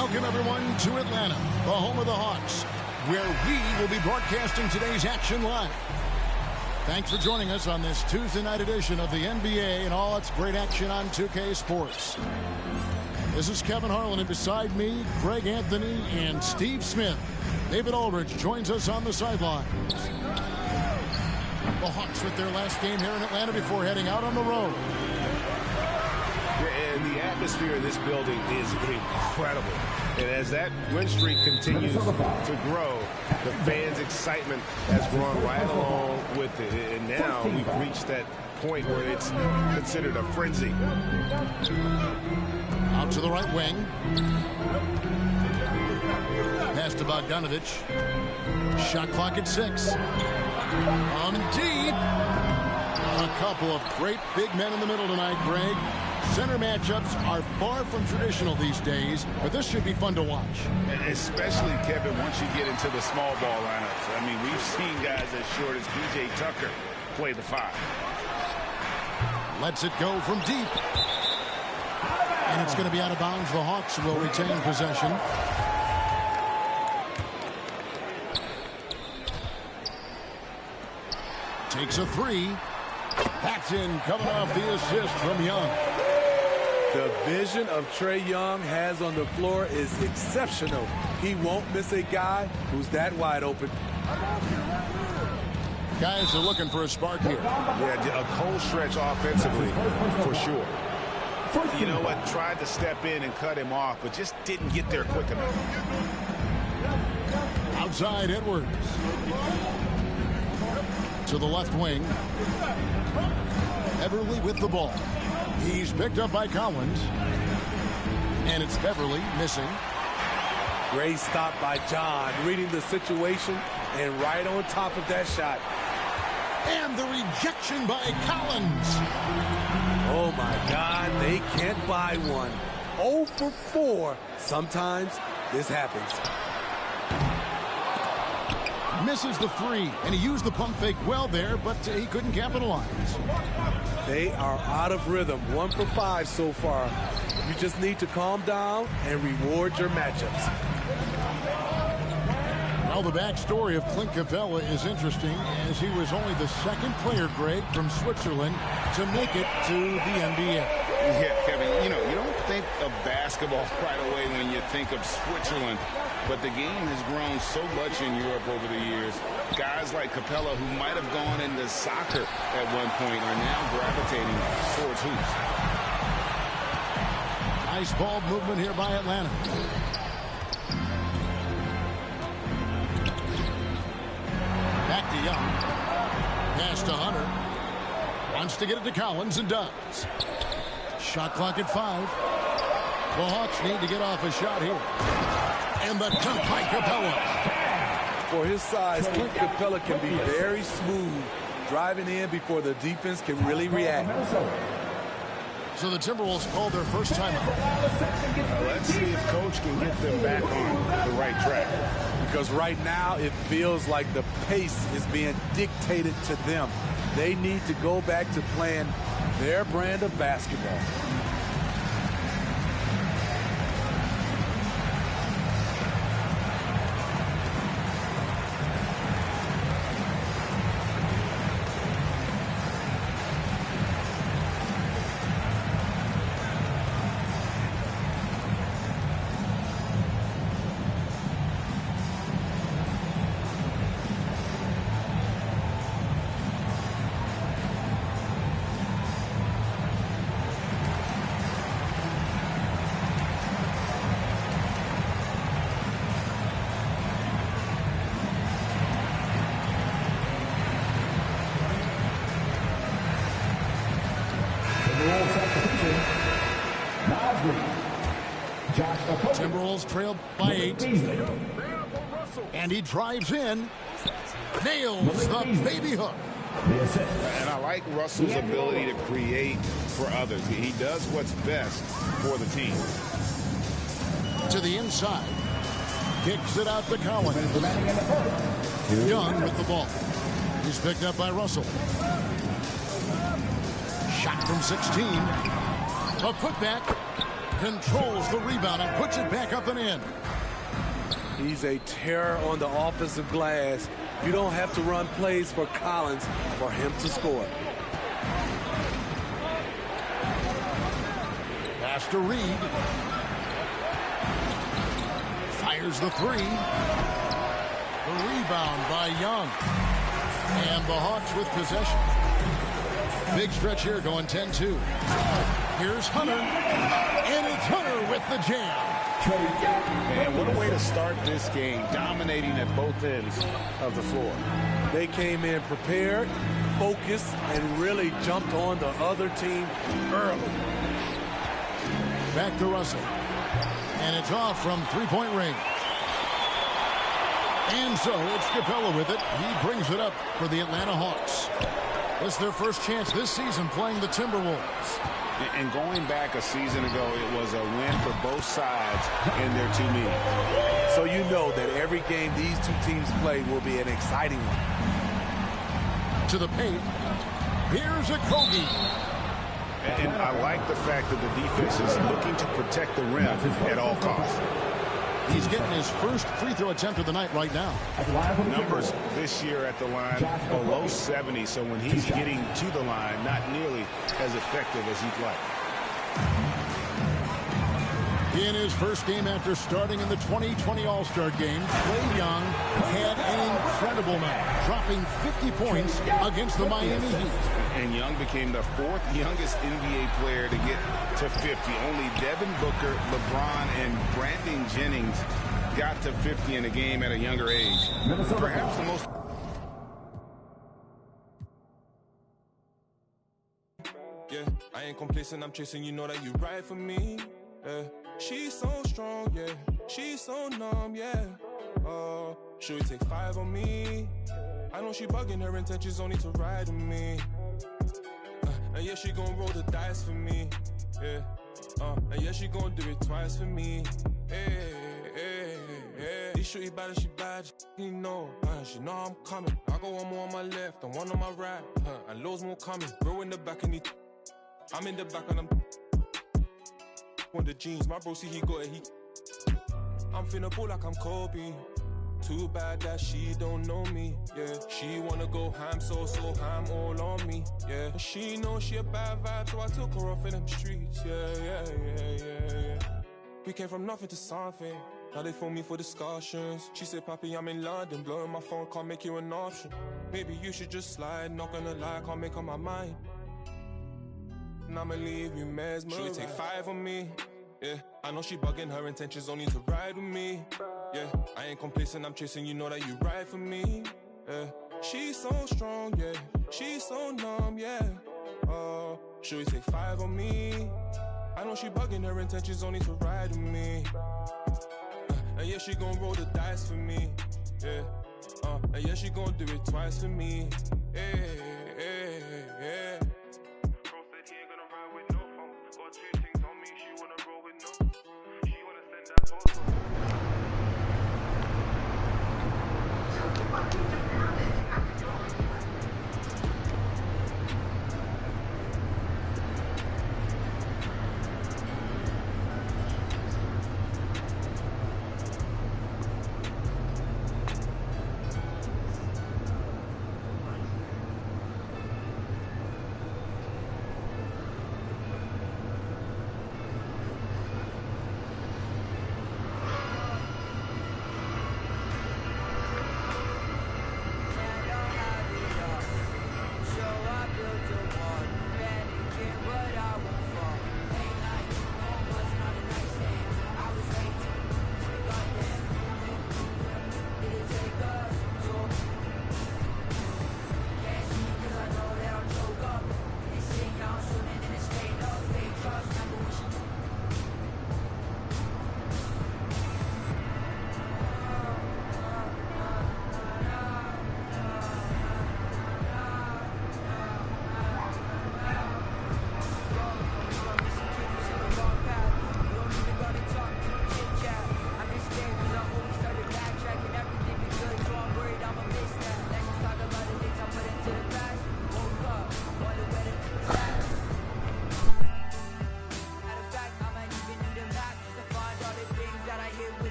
Welcome, everyone, to Atlanta, the home of the Hawks, where we will be broadcasting today's action live. Thanks for joining us on this Tuesday night edition of the NBA and all its great action on 2K Sports. This is Kevin Harlan, and beside me, Greg Anthony and Steve Smith. David Aldridge joins us on the sidelines. The Hawks with their last game here in Atlanta before heading out on the road. And the atmosphere in this building is incredible. And as that win streak continues to grow, the fans' excitement has grown right along with it. And now we've reached that point where it's considered a frenzy. Out to the right wing. Pass to Bogdanovich. Shot clock at 6. On deep. A couple of great big men in the middle tonight, Greg. Center matchups are far from traditional these days, but this should be fun to watch. And especially, Kevin, once you get into the small ball lineups. I mean, we've seen guys as short as P.J. Tucker play the 5. Lets it go from deep. And it's going to be out of bounds. The Hawks will retain possession. Takes a 3. That's in, coming off the assist from Young. The vision of Trae Young has on the floor is exceptional. He won't miss a guy who's that wide open. Guys are looking for a spark here. Yeah, a cold stretch offensively, for sure. You know what? Tried to step in and cut him off, but just didn't get there quick enough. Outside Edwards. To the left wing. Beverly with the ball. He's picked up by Collins. And it's Beverly missing. Great stop by John, reading the situation and right on top of that shot. And the rejection by Collins. Oh, my God, they can't buy one. 0 for 4. Sometimes this happens. Misses the 3, and he used the pump fake well there, but he couldn't capitalize. They are out of rhythm. 1 for 5 so far. You just need to calm down and reward your matchups. Well, the backstory of Clint Capella is interesting, as he was only the second player, Greg, from Switzerland to make it to the NBA. Yeah, Kevin, you don't think of basketball right away when you think of Switzerland, but the game has grown so much in Europe over the years. Guys like Capella, who might have gone into soccer at one point, are now gravitating towards hoops. Nice ball movement here by Atlanta. Back to Young. Pass to Hunter. Wants to get it to Collins and does. Shot clock at 5. The Hawks need to get off a shot here. And the dunk by Capella. For his size, Clint Capella can be very smooth, driving in before the defense can really react. So the Timberwolves called their first timeout. Let's see if Coach can get them back on the right track. Because right now it feels like the pace is being dictated to them. They need to go back to playing their brand of basketball. Timberwolves trail by 8. And he drives in. Nails the baby hook. And I like Russell's ability to create for others. He does what's best for the team. To the inside. Kicks it out to Collins. Young with the ball. He's picked up by Russell. Shot from 16. A putback. controls the rebound and puts it back up and in. He's a terror on the offensive glass. You don't have to run plays for Collins for him to score. Pass to Reed. Fires the three. The rebound by Young. And the Hawks with possession. Big stretch here going 10-2. Here's Hunter. And it's Hunter with the jam. Man, what a way to start this game, dominating at both ends of the floor. They came in prepared, focused, and really jumped on the other team early. Back to Russell. And it's off from three-point range. And so it's Capella with it. He brings it up for the Atlanta Hawks. It's their first chance this season playing the Timberwolves. And going back a season ago, it was a win for both sides in their two meetings. So you know that every game these two teams play will be an exciting one. To the paint. Here's a Kogi. And I like the fact that the defense is looking to protect the rim at all costs. He's getting his first free throw attempt of the night right now. Numbers this year at the line below 70, so when he's getting to the line, not nearly as effective as he'd like. In his first game after starting in the 2020 All-Star Game, Trae Young had an incredible night, dropping 50 points against the Miami Heat. And Young became the fourth youngest NBA player to get to 50. Only Devin Booker, LeBron, and Brandon Jennings got to 50 in a game at a younger age. Perhaps the most... Yeah, I ain't complacent, I'm chasing, you know that you right for me. Yeah, she's so strong, yeah, she's so numb, yeah. Should we take 5 on me? I know she bugging, her intentions only to ride with me. And yeah, she gon' roll the dice for me. Yeah. And yeah, she gon' do it twice for me. Hey, hey, hey. These shorty bad, she bad, you know. She know I'm coming. I go one more on my left and one on my right. And loads more coming. Bro in the back and I'm in the back and I'm on the jeans. My bro see he got it. I'm finna pull like I'm Kobe. Too bad that she don't know me, yeah. She wanna go ham, so ham all on me, yeah. She knows she a bad vibe, so I took her off in them streets, yeah. We came from nothing to something. Now they phone me for discussions. She said, Papi, I'm in London, blowing my phone, can't make you an option. Maybe you should just slide, not gonna lie, can't make up my mind. And I'ma leave you mesmerized. Should we take 5 on me? Yeah, I know she bugging, her intentions only to ride with me. Yeah, I ain't complacent, I'm chasing, you know that you right for me. Yeah, she's so strong, yeah, she's so numb, yeah. Should we take 5 on me? I know she bugging, her intentions only to ride with me. And yeah, she gon' roll the dice for me. Yeah, and yeah, she gon' do it twice for me. Yeah.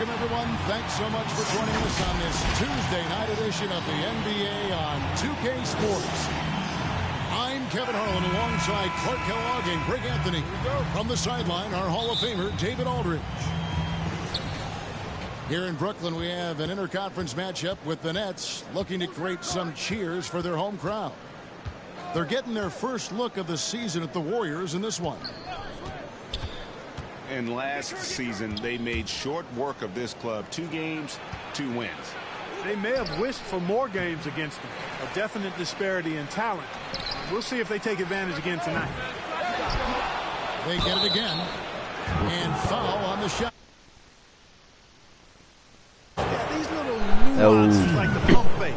Everyone, thanks so much for joining us on this Tuesday night edition of the NBA on 2K Sports. I'm Kevin Harlan alongside Clark Kellogg and Greg Anthony. From the sideline, our Hall of Famer, David Aldridge. Here in Brooklyn, we have an interconference matchup with the Nets looking to create some cheers for their home crowd. They're getting their first look of the season at the Warriors in this one. And last season, they made short work of this club. 2 games, 2 wins. They may have wished for more games against them. A definite disparity in talent. We'll see if they take advantage again tonight. They get it again. And foul on the shot. Yeah, these little nuances like the pump fake.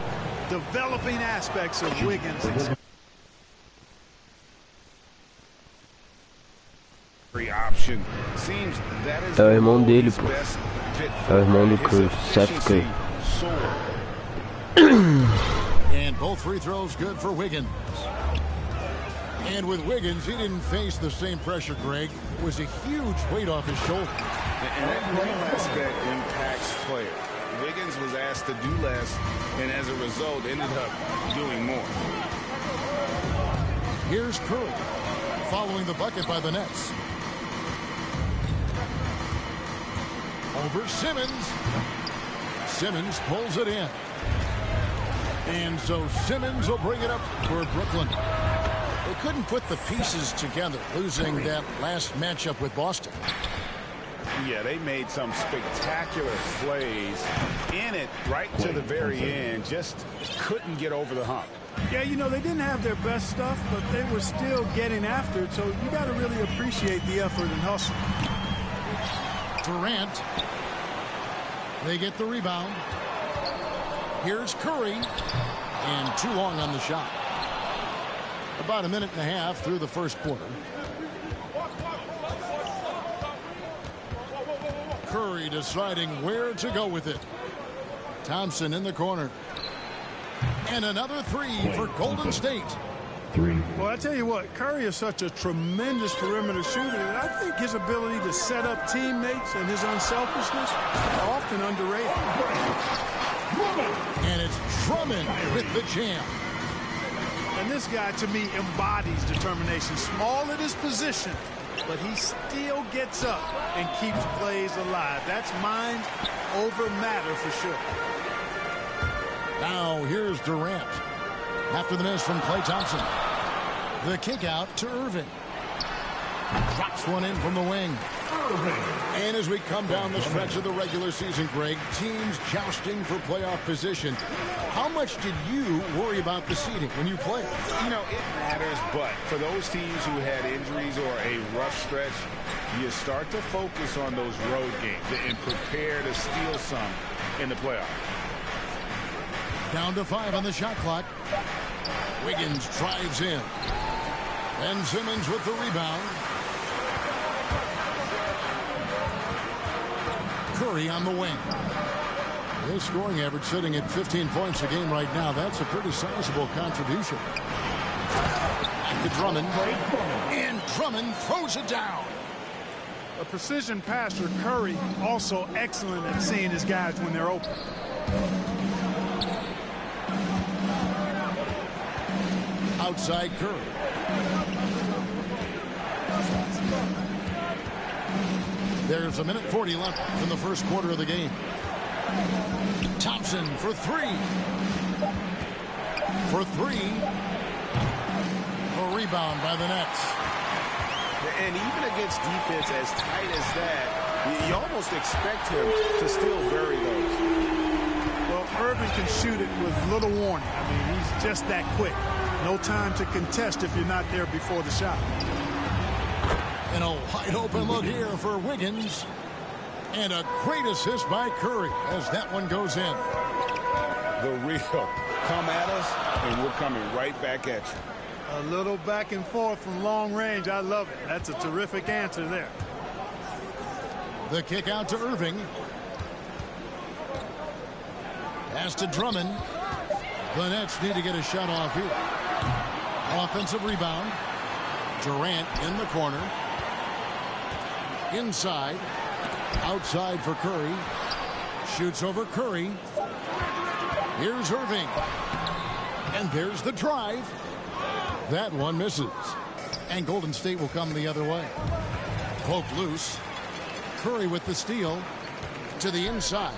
Developing aspects of Wiggins. Option. Seems that is É o irmão dele, pô. É o irmão do Curry, Seth Curry. And both free throws good for Wiggins. And with Wiggins, he didn't face the same pressure, Greg. It was a huge weight off his shoulder. And that mental aspect impacts players. Wiggins was asked to do less, and as a result, ended up doing more. Here's Curry, following the bucket by the Nets. Over Simmons. Simmons pulls it in. And so Simmons will bring it up for Brooklyn. They couldn't put the pieces together, losing that last matchup with Boston. Yeah, they made some spectacular plays in it right to the very end. Just couldn't get over the hump. Yeah, you know, they didn't have their best stuff, but they were still getting after it. So you got to really appreciate the effort and hustle. Durant. They get the rebound. Here's Curry. And too long on the shot. About a minute and a half through the first quarter. Curry deciding where to go with it. Thompson in the corner. And another three for Golden State. Well, I tell you what, Curry is such a tremendous perimeter shooter, and I think his ability to set up teammates and his unselfishness are often underrated. And it's Drummond with the jam. And this guy, to me, embodies determination. Small at his position, but he still gets up and keeps plays alive. That's mind over matter for sure. Now here's Durant. After the miss from Klay Thompson. The kick out to Irving. Drops one in from the wing. And as we come down the stretch of the regular season, Greg, teams jousting for playoff position. How much did you worry about the seeding when you played? You know, it matters, but for those teams who had injuries or a rough stretch, you start to focus on those road games and prepare to steal some in the playoffs. Down to 5 on the shot clock. Wiggins drives in. Ben Simmons with the rebound. Curry on the wing. his scoring average sitting at 15 points a game right now. That's a pretty sizable contribution. Back to Drummond. And Drummond throws it down. A precision passer, Curry, also excellent at seeing his guys when they're open. Outside Curry. There's 1:40 left in the first quarter of the game. Thompson for three. For three. A rebound by the Nets. And even against defense as tight as that, you almost expect him to still bury those. Well, Irving can shoot it with little warning. I mean, he's just that quick. No time to contest if you're not there before the shot. And a wide open look here for Wiggins. And a great assist by Curry as that one goes in. The real come at us, and we're coming right back at you. A little back and forth from long range. I love it. That's a terrific answer there. The kick out to Irving. Pass to Drummond. The Nets need to get a shot off here. Offensive rebound. Durant in the corner. Inside. Outside for Curry. Shoots over Curry. Here's Irving. And there's the drive. That one misses. And Golden State will come the other way. Poked loose. Curry with the steal. To the inside.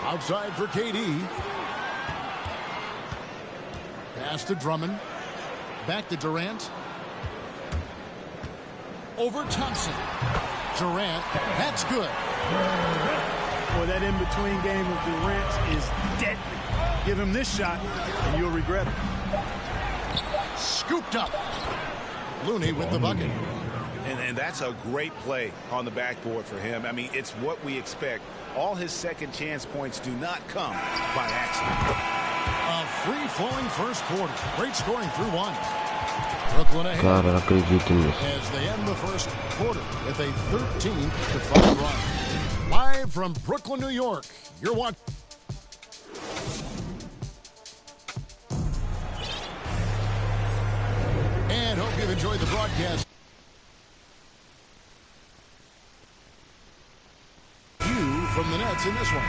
Outside for KD. Pass to Drummond. Back to Durant. Over Thompson. Durant. That's good. Boy, that in-between game of Durant is deadly. Give him this shot, and you'll regret it. Scooped up. Looney with the bucket. And that's a great play on the backboard for him. I mean, it's what we expect. All his second chance points do not come by accident. A free-flowing first quarter. Great scoring through one. Brooklyn ahead Cara, acredito nisso. as they end the first quarter with a 13-5 run. Live from Brooklyn, New York, you're watching. And hope you've enjoyed the broadcast. You from the Nets in this one.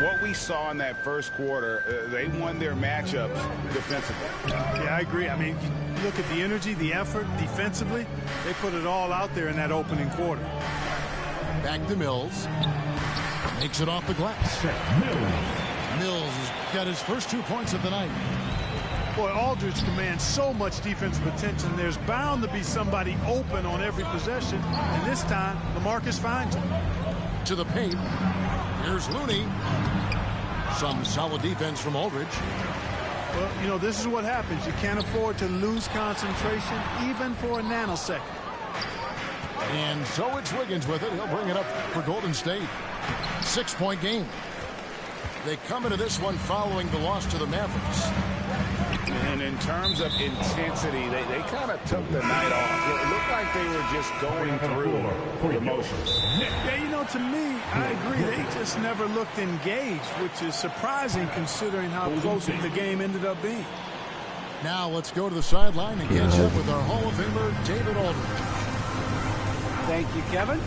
What we saw in that first quarter, they won their matchups defensively. Yeah, I agree. I mean, you look at the energy, the effort defensively. They put it all out there in that opening quarter. Back to Mills. Makes it off the glass. Mills has got his first 2 points of the night. Boy, Aldridge commands so much defensive attention. There's bound to be somebody open on every possession. And this time, LaMarcus finds him. To the paint. Here's Looney. Some solid defense from Aldridge. Well, you know, this is what happens. You can't afford to lose concentration even for a nanosecond. And so it's Wiggins with it. He'll bring it up for Golden State. 6-point game. They come into this one following the loss to the Mavericks. And in terms of intensity, they kind of took the night off. It looked like they were just going through the motions. Yeah, you know, to me, I agree. They just never looked engaged, which is surprising considering how close the game ended up being. Now let's go to the sideline and catch up with our Hall of Famer, David Aldridge. Thank you, Kevin.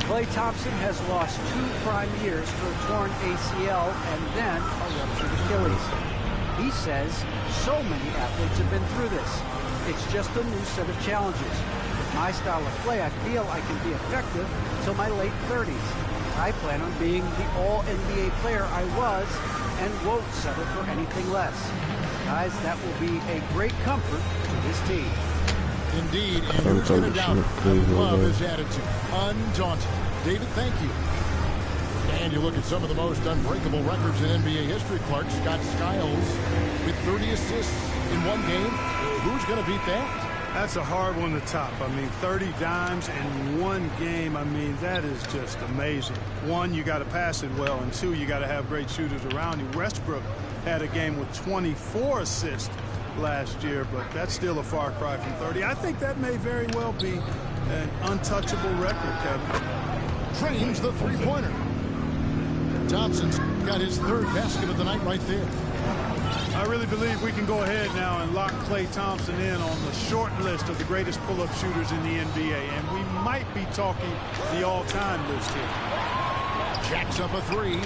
Klay Thompson has lost 2 prime years to a torn ACL and then a ruptured Achilles. He says so many athletes have been through this. It's just a new set of challenges. With my style of play, I feel I can be effective until my late 30s. I plan on being the all-NBA player I was and won't settle for anything less. Guys, that will be a great comfort to this team. Indeed, and who's going to doubt it? I love his attitude. Undaunted. David, thank you. And you look at some of the most unbreakable records in NBA history, Clark. Scott Skiles with 30 assists in one game. Who's going to beat that? That's a hard one to top. I mean, 30 dimes in one game. I mean, that is just amazing. One, you got to pass it well, and two, you got to have great shooters around you. Westbrook had a game with 24 assists last year, but that's still a far cry from 30. I think that may very well be an untouchable record, Kevin. Trains the three-pointer. Thompson's got his third basket of the night right there. I really believe we can go ahead now and lock Klay Thompson in on the short list of the greatest pull-up shooters in the NBA, and we might be talking the all-time list here. Jacks up a three,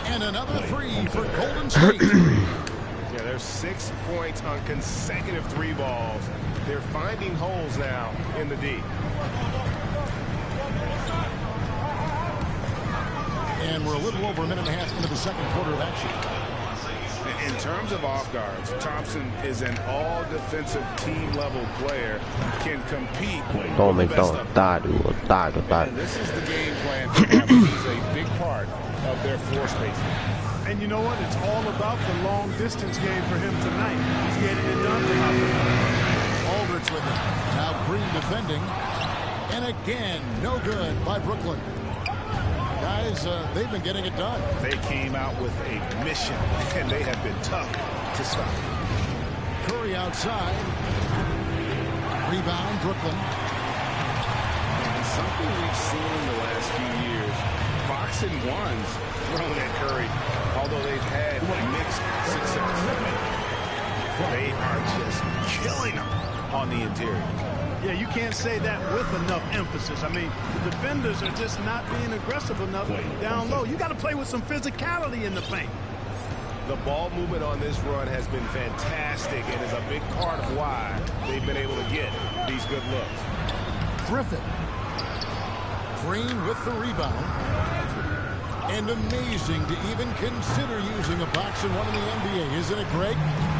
and another three for Golden State. Yeah, there's 6 points on consecutive three balls. They're finding holes now in the D. And we're a little over a minute and a half into the second quarter of action. In terms of off guards, Thompson is an all-defensive team-level player, can compete with the best of them. And this is the game plan for him. He's a big part of their floor spacing. And you know what? It's all about the long-distance game for him tonight. He's getting it done from out there. Aldridge with it. Now Green defending. And again, no good by Brooklyn. Guys, they've been getting it done. They came out with a mission, and they have been tough to stop. Curry outside. Rebound, Brooklyn. And something we've seen in the last few years, box and ones thrown at Curry, although they've had mixed success. They are just killing them on the interior. Yeah, you can't say that with enough emphasis. I mean, the defenders are just not being aggressive enough down low. You got to play with some physicality in the paint. The ball movement on this run has been fantastic and is a big part of why they've been able to get these good looks. Griffin. Green with the rebound. And amazing to even consider using a box and one in the NBA, isn't it, Greg?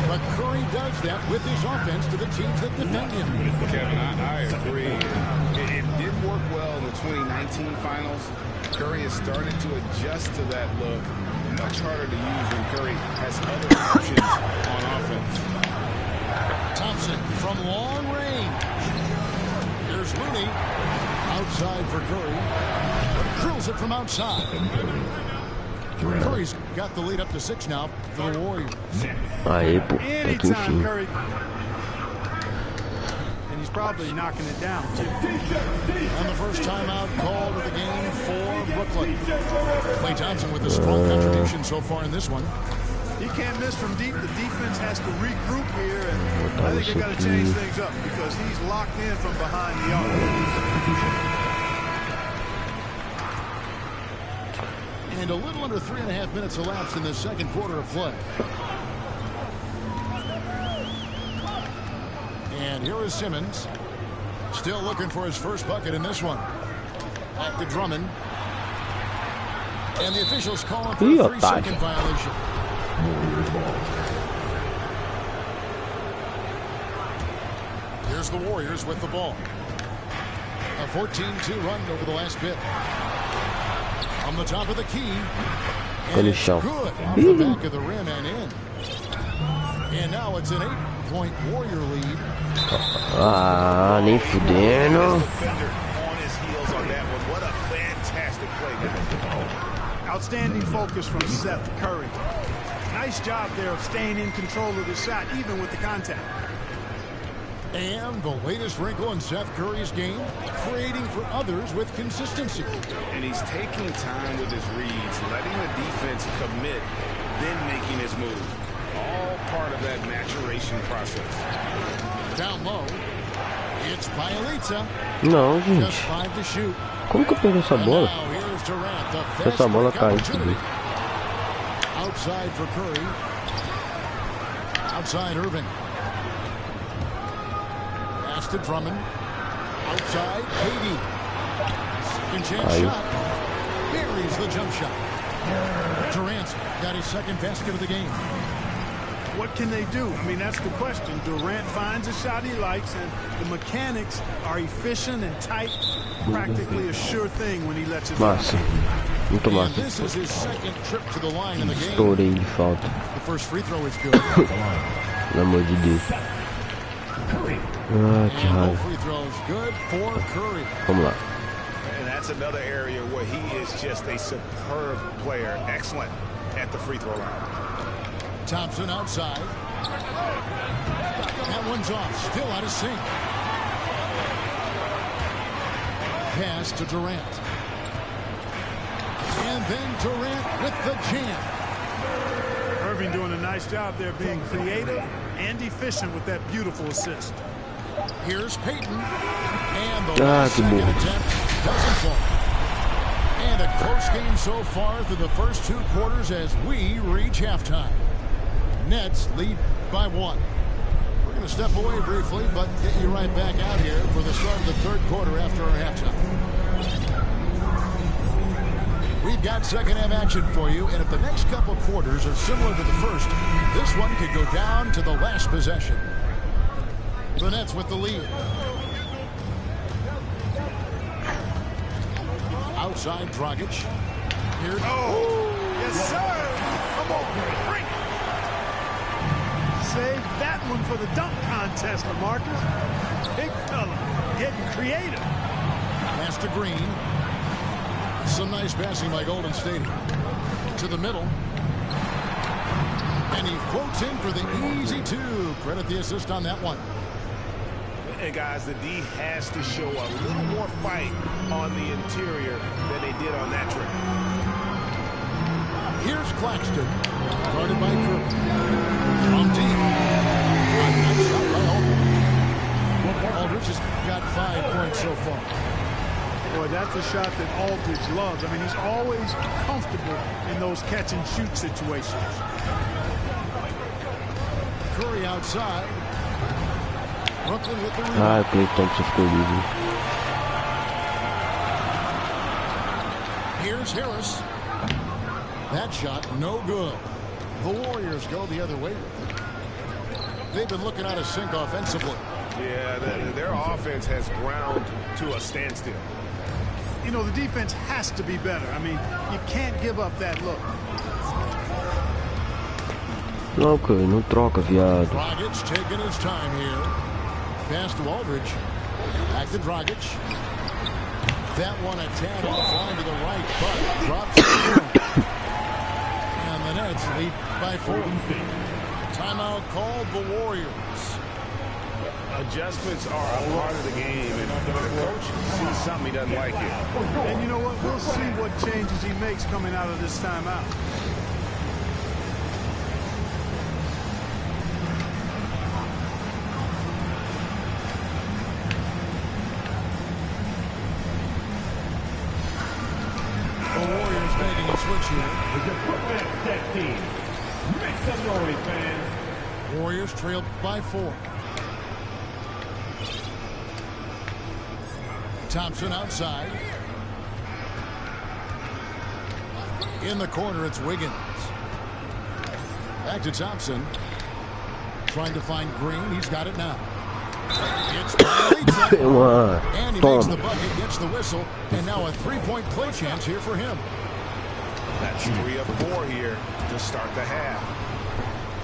But Curry does that with his offense to the teams that defend him. Kevin, I agree. It did work well in the 2019 finals. Curry has started to adjust to that look. Much harder to use when Curry has other options on offense. Thompson from long range. Here's Looney. Outside for Curry. But drills it from outside. Curry's got the lead up to 6 now for the Warriors. Aí, pô, Anytime, Curry. And he's probably knocking it down, too. And the first timeout called of the game for Brooklyn. Klay Thompson with a strong contribution so far in this one. He can't miss from deep. The defense has to regroup here, and I think they got to change things up because he's locked in from behind the arc. And a little under 3.5 minutes elapsed in the second quarter of play. And here is Simmons. Still looking for his first bucket in this one. Back to Drummond. And the officials calling for a 3-second violation. Here's the Warriors with the ball. A 14-2 run over the last bit. On the top of the key. And it's good off the back of the rim and in. And now it's an 8-point Warrior lead. Ah, nem fudendo. Defender on his heels on that one. What a fantastic play. Outstanding focus from Seth Curry. Nice job there of staying in control of the shot, even with the contact. And the latest wrinkle in Seth Curry's game, creating for others with consistency. And he's taking time with his reads, letting the defense commit, then making his move. All part of that maturation process. Down low, it's Bielitsa. Não, Just gente. 5 to shoot. Como que eu perdi essa bola? Now here's Durant, the Se essa bola fast break cair, opportunity. tudo. Outside for Curry. Outside Irving. Pass to Drummond. Outside KD. Second chance shot. Buries the jump shot. Durant's got his second basket of the game. What can they do? I mean, that's the question. Durant finds a shot he likes, and the mechanics are efficient and tight. Practically a sure thing when he lets it fly. Massa. Muito And massa. this is his second trip to the line in the game. Estourei de falta. The first free throw is good. Pelo amor de Deus. Ah, que And no raiva. free throws good for Curry. Vamos lá. And that's another area where he is just a superb player. Excellent at the free throw line. Thompson outside. That one's off. Still out of sync. Pass to Durant. And then Durant with the jam. Irving doing a nice job there being creative and efficient with that beautiful assist. Here's Payton. And the last second attempt doesn't fall. And a close game so far through the first 2 quarters as we reach halftime. Nets lead by 1. We're going to step away briefly, but get you right back out here for the start of the 3rd quarter after our halftime. We've got second half action for you, and if the next couple quarters are similar to the first, this one could go down to the last possession. The Nets with the lead. Outside Dragic. Here. Oh, yes, sir. Come on, bring it. Save that one for the dunk contest, LaMarcus. Big fella, getting creative. Pass to Green. Some nice passing by Golden State. To the middle. And he floats in for the easy 2. Credit the assist on that one. And guys, the D has to show a little more fight on the interior than they did on that trip. Here's Claxton. Guarded by Curry. From deep. A nice shot by Aldridge. Aldridge has got 5 points so far. Boy, that's a shot that Aldridge loves. I mean, he's always comfortable in those catch-and-shoot situations. Curry outside. Brooklyn with the rebound. Clay Thompson ficou livre. Here's Harris. That shot, no good. The Warriors go the other way with it. They've been looking out of sync offensively. Yeah, their offense has ground to a standstill. You know, the defense has to be better. I mean, you can't give up that look. Não, Curry, não troca, viado. Dragic taking his time here. Pass to Aldridge. Back to Dragic. That one a tad off to the right, but drops it. And the Nets lead by 4. Timeout called the Warriors. Adjustments are a part of the game, and the coach sees something he doesn't like here. And you know what? We'll see what changes he makes coming out of this timeout. The Warriors making a switch here. Make some noise, fans. Warriors trailed by 4. Thompson outside. In the corner, it's Wiggins. Back to Thompson. Trying to find Green. He's got it now. It's and he makes the bucket, gets the whistle, and now a 3-point play chance here for him. That's 3 of 4 here to start the half.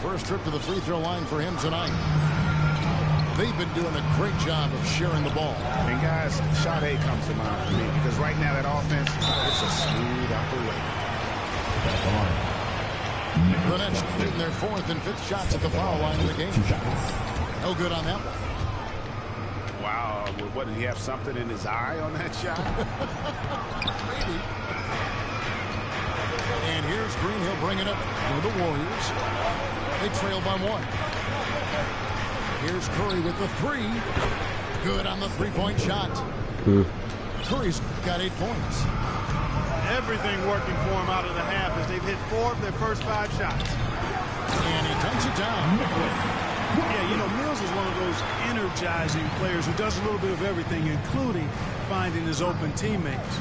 First trip to the free throw line for him tonight. They've been doing a great job of sharing the ball. And guys, shot A comes to mind for me because right now that offense, it's a smooth operation. The Nets shooting their 4th and 5th shots at the foul line of the game. No good on that one. Wow, what, did he have something in his eye on that shot? Maybe. And here's Green. He'll bring it up for the Warriors. They trail by 1. Here's Curry with the 3. Good on the 3-point shot. Curry's got 8 points. Everything working for him out of the half as they've hit 4 of their first 5 shots. And he dunks it down. Yeah, you know, Mills is one of those energizing players who does a little bit of everything, including finding his open teammates.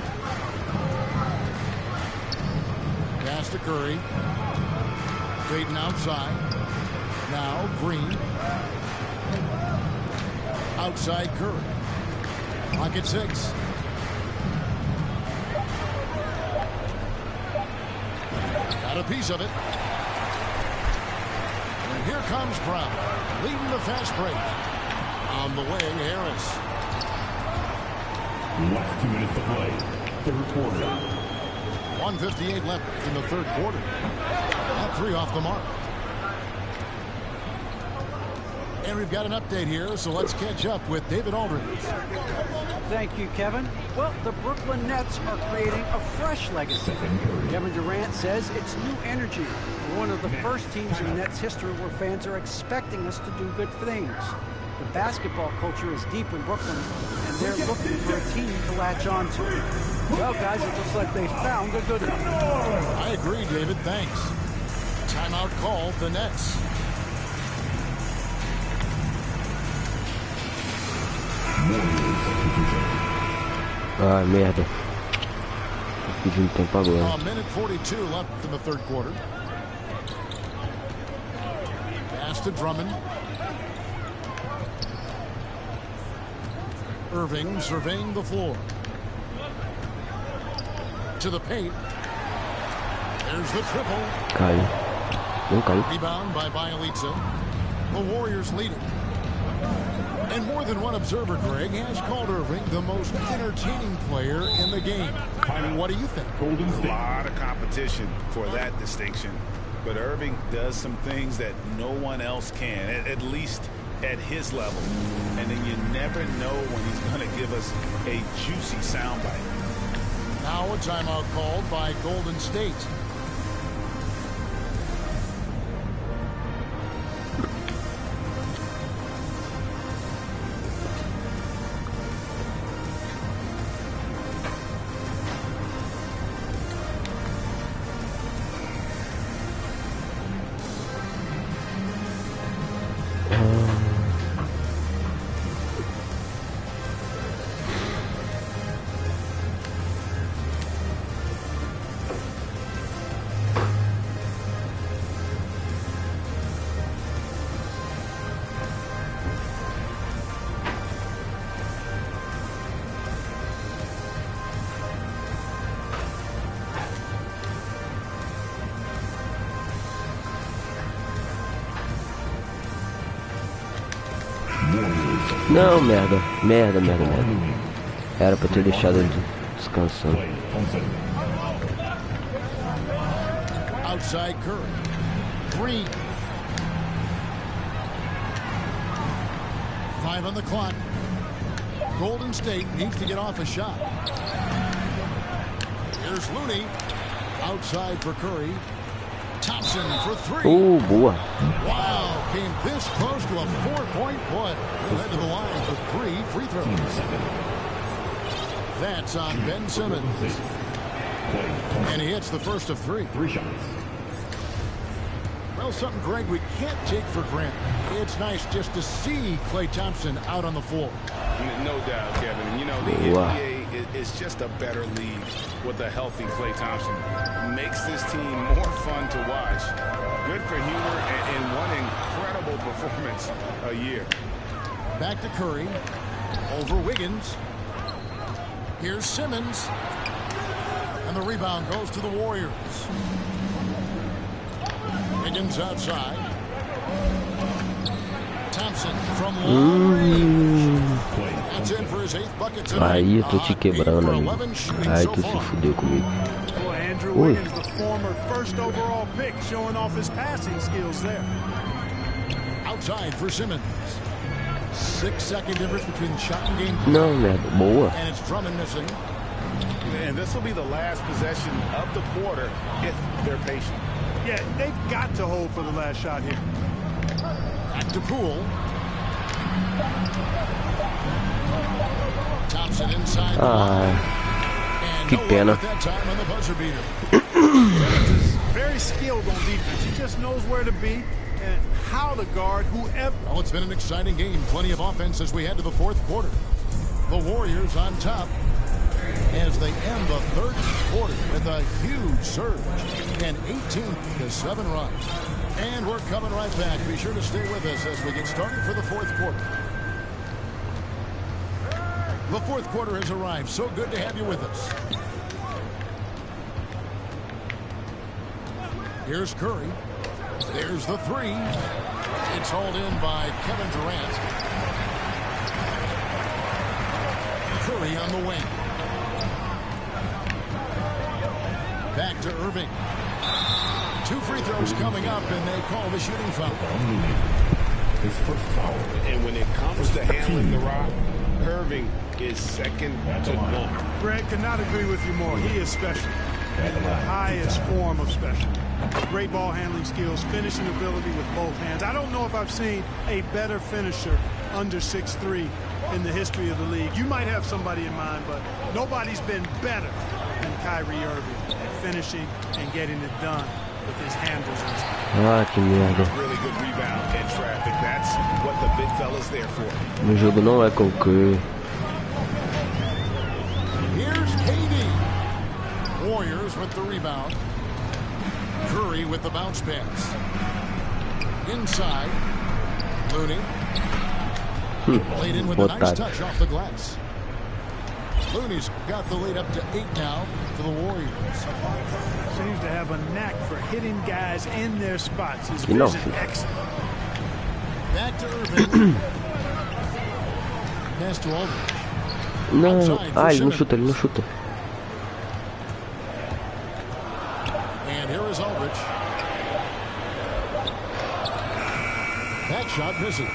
Pass to Curry. Dayton outside. Now Green. Outside Curry. Pocket 6. Got a piece of it. And here comes Brown, leading the fast break. On the way, Harris. Last 2 minutes to play. 3rd quarter. 1:58 left in the 3rd quarter. That 3 off the mark. And we've got an update here, so let's catch up with David Aldridge. Thank you, Kevin. Well, the Brooklyn Nets are creating a fresh legacy. Kevin Durant says it's new energy. We're one of the first teams in Nets history where fans are expecting us to do good things. The basketball culture is deep in Brooklyn, and they're looking for a team to latch on to. Well, guys, it looks like they found a good one. I agree, David. Thanks. Timeout called the Nets. Ah, merda. Pedindo tempo agora. A minute 42 left in the third quarter. Pass to Drummond. Irving surveying the floor. To the paint. There's the triple. Caiu. Não caiu. Rebound by Bielitsa. The Warriors lead it. And more than one observer, Greg, has called Irving the most entertaining player in the game. What do you think? A lot of competition for that distinction. But Irving does some things that no one else can, at least at his level. And then you never know when he's going to give us a juicy soundbite. Now a timeout called by Golden State. Não, merda. Merda. Era pra ter deixado ele descansando. Outside Curry. Green. 5 on the clock. Golden State needs to get off a shot. Here's Looney. Outside for Curry. Thompson for 3. Boa. Wow, came this close to a 4-point play. He led to the line for 3 free throws. That's on Ben Simmons. And he hits the first of 3. 3 shots. Well, something, Greg, we can't take for granted. It's nice just to see Klay Thompson out on the floor. No doubt, Kevin. You know, the NBA is just a better league with a healthy Klay Thompson. Makes this team more fun to watch. Good for humor and one incredible performance a year. Back to Curry. Over Wiggins. Here's Simmons. And the rebound goes to the Warriors. Wiggins outside. Thompson from long range. That's in for his 8th bucket tonight. Aí eu tô te quebrando, amigo. Aí tu se fudeu comigo. Well, Andrew Wiggins, the former first overall pick, showing off his passing skills there. Outside for Simmons. 6-second difference between the shot and game. Não, merda. Boa. And it's Drummond missing. And this will be the last possession of the quarter if they're patient. Yeah, they've got to hold for the last shot here. Back to Poole. Thompson inside the line. And que pena. That time on the buzzer beater. Very skilled on defense. He just knows where to be and how to guard whoever. Well, it's been an exciting game. Plenty of offense as we head to the 4th quarter. The Warriors on top as they end the 3rd quarter with a huge surge and 18-7 runs. And we're coming right back. Be sure to stay with us as we get started for the 4th quarter. The 4th quarter has arrived. So good to have you with us. Here's Curry. There's the 3. It's hauled in by Kevin Durant. Curry on the wing. Back to Irving. 2 free throws coming up, and they call the shooting foul. His first foul. And when it comes to handling the rock, Irving is second to none. Greg, cannot agree with you more. He is special. The highest form of special. Great ball handling skills, finishing ability with both hands. I don't know if I've seen a better finisher under 6'3" in the history of the league. You might have somebody in mind, but nobody's been better than Kyrie Irving at finishing and getting it done with his handles. Ah, que merda. Really good rebound and traffic. That's what the big fella's there for. O jogo não é qualquer. Here's KD. Warriors with the rebound. Curry with the bounce pass. Inside. Looney. Played in with a nice touch off the glass. Looney's got the lead up to 8 now for the Warriors. Seems to have a knack for hitting guys in their spots. His vision excellent. Back to Irving. Pass to Aldridge. Não, ele não chuta, ele não chuta. And here is Aldridge. That shot misses.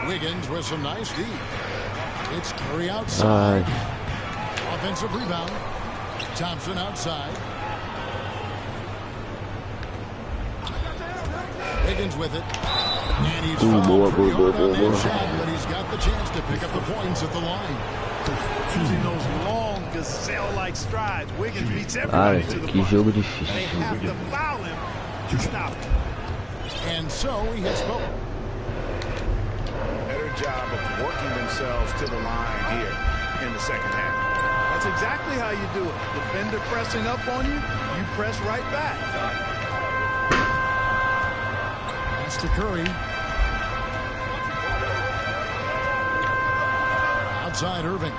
Wiggins with some nice D. It's Curry outside. Offensive rebound. Thompson outside. Wiggins with it. And he's fouled pretty hard on that shot, but he's got the chance to pick up the points at the line. Using those long gazelle-like strides, Wiggins beats everybody to the que jogo difícil. They have to foul him to stop him. And so he hits both. Better job of working themselves to the line here in the second half. That's exactly how you do it. Defender pressing up on you, you press right back. That's to Curry. Outside Irving.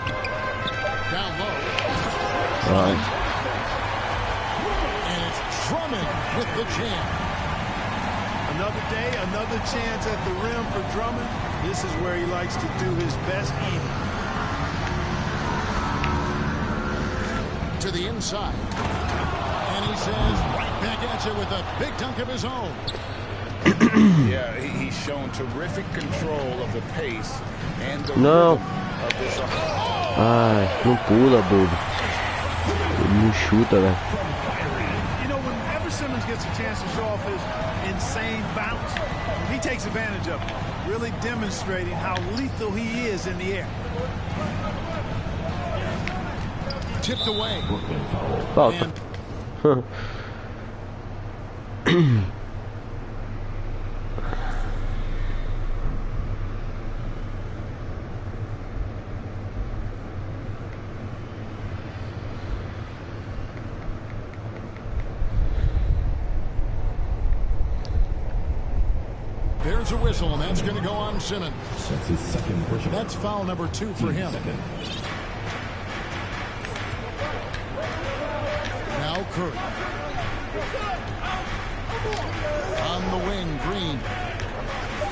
Down low. And it's Drummond with the jam. Another day, another chance at the rim for Drummond. This is where he likes to do his best eating. To the inside. And he says right back at you with a big dunk of his own. Yeah, he's shown terrific control of the pace and the Não. rhythm of this. Ai, não pula, bobo. Ele não chuta, velho. You know, whenever Simmons gets a chance to show off his insane bounce, he takes advantage of it, really demonstrating how lethal he is in the air. Tipped away. Falta. There's a whistle, and that's going to go on Simmons. That's his second personal. That's foul number 2 for him. Now Curry. On the wing, Green.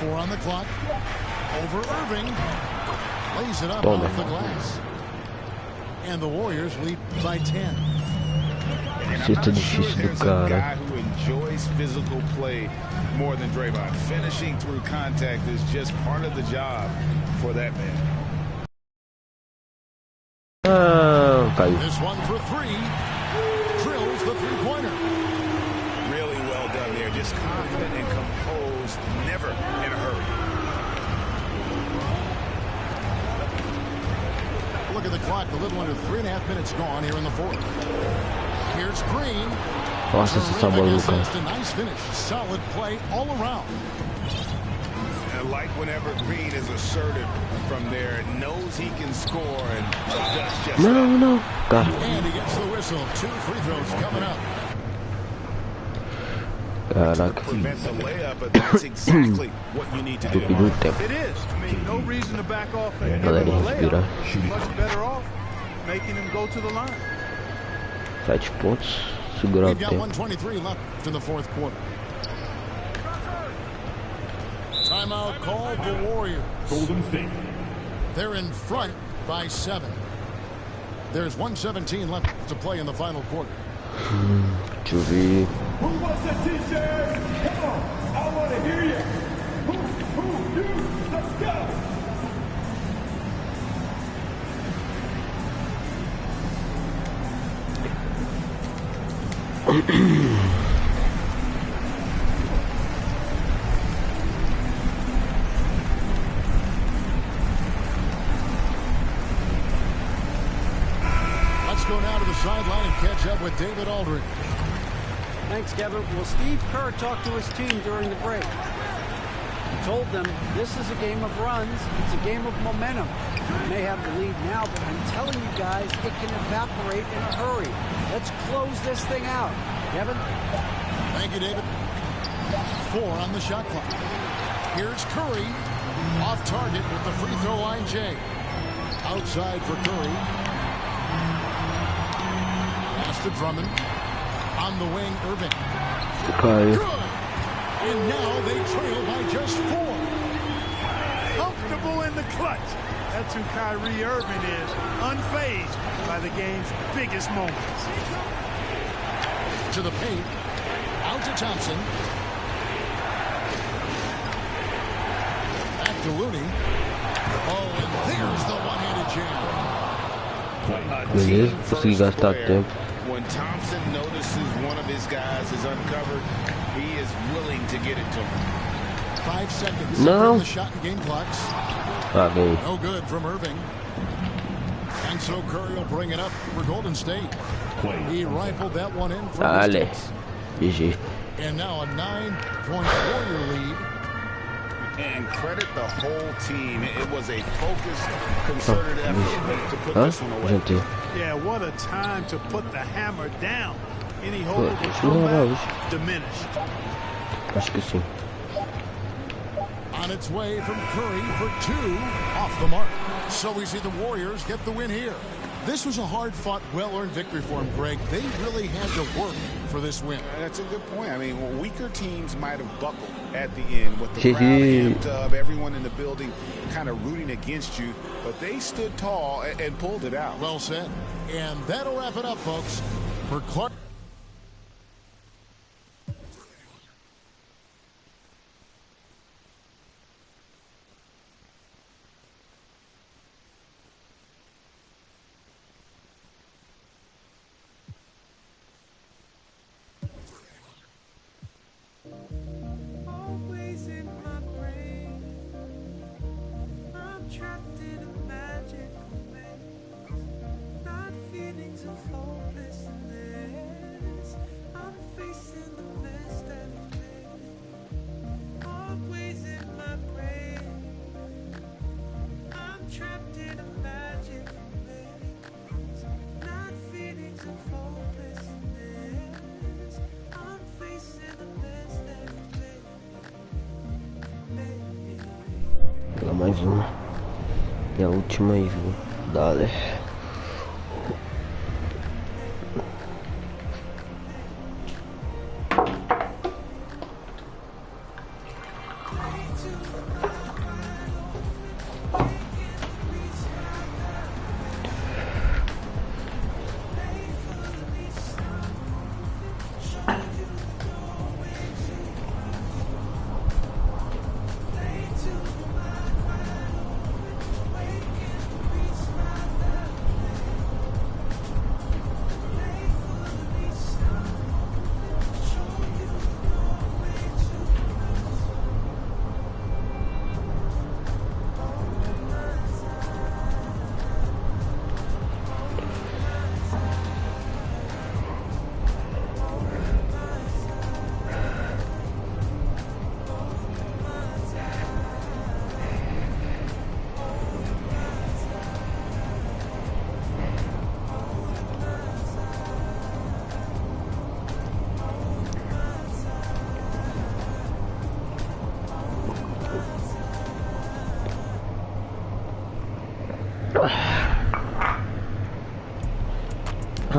4 on the clock. Over Irving. Lays it up off the glass. And the Warriors lead by 10. Isso é difícil do cara. Who enjoys physical play more than Draymond. Finishing through contact is just part of the job for that man. Caiu. This one for 3. Drills the three-pointer. Really well done there. Just confident and composed, never in a hurry. Look at the clock. A little under 3.5 minutes gone here in the fourth. Here's Green. Nossa, essa bola, cara. A nice finish. Solid play all around. And like whenever Green is assertive from there, knows he can score and does just Não, cara. And he gets the whistle. 2 free throws coming up. Caraca. prevent the layup, but that's exactly what you need to do. It is. I mean, no reason to back off and give him a layup. Much better off making him go to the line. 7 pontos. Segurar o We've got tempo. 1:23 left in the fourth quarter. Timeout called the Warriors. Golden State. They're in front by 7. There's 1:17 left to play in the final quarter. Deixa eu ver. Who wants a t-shirt? Come on, I want to hear you. Who, you, let's go. Let's go now to the sideline and catch up with David Aldridge. Thanks, Kevin. Well, Steve Kerr talked to his team during the break. He told them this is a game of runs. It's a game of momentum. You may have the lead now, but I'm telling you guys, it can evaporate in a hurry. Let's close this thing out. Kevin? Thank you, David. 4 on the shot clock. Here's Curry. Off target with the free throw line, Jay. Outside for Curry. Pass to Drummond. On the wing, Irving. Good. And now they trail by just 4. Comfortable in the clutch. That's who Kyrie Irving is. Unfazed by the game's biggest moments. To the paint. Out to Thompson. Back to Looney. Oh, and there's the one-handed jam. Beleza, consegui gastar tempo. When Thompson notices one of his guys is uncovered, he is willing to get it to him. 5 seconds. No. The shot and game clocks. No good from Irving. And so Curry will bring it up for Golden State. He rifled that one in from distance. GG. And now a 9-point Warrior lead. And credit the whole team. It was a focused, concerted effort to put this one away. Yeah, what a time to put the hammer down. Any hope of a comeback diminished. Acho que sim. On its way from Curry for 2 off the mark. So we see the Warriors get the win here. This was a hard-fought, well-earned victory for them, Greg. They really had to work for this win. That's a good point. I mean, weaker teams might have buckled at the end with the crowd amped up, everyone in the building kind of rooting against you, but they stood tall and pulled it out. Well said. And that'll wrap it up, folks. For Clark. Mais uma. E a última aí, viu? Dale.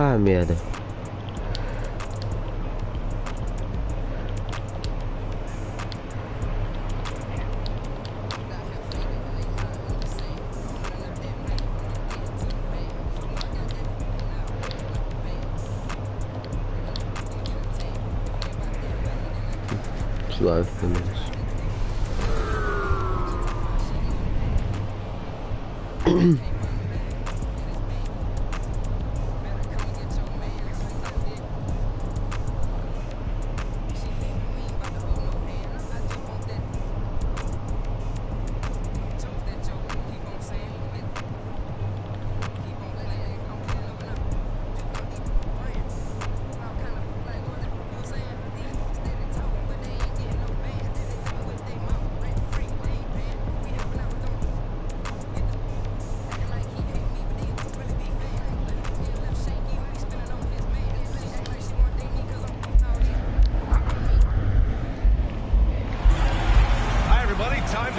Ah, merda. Suave, pelo menos.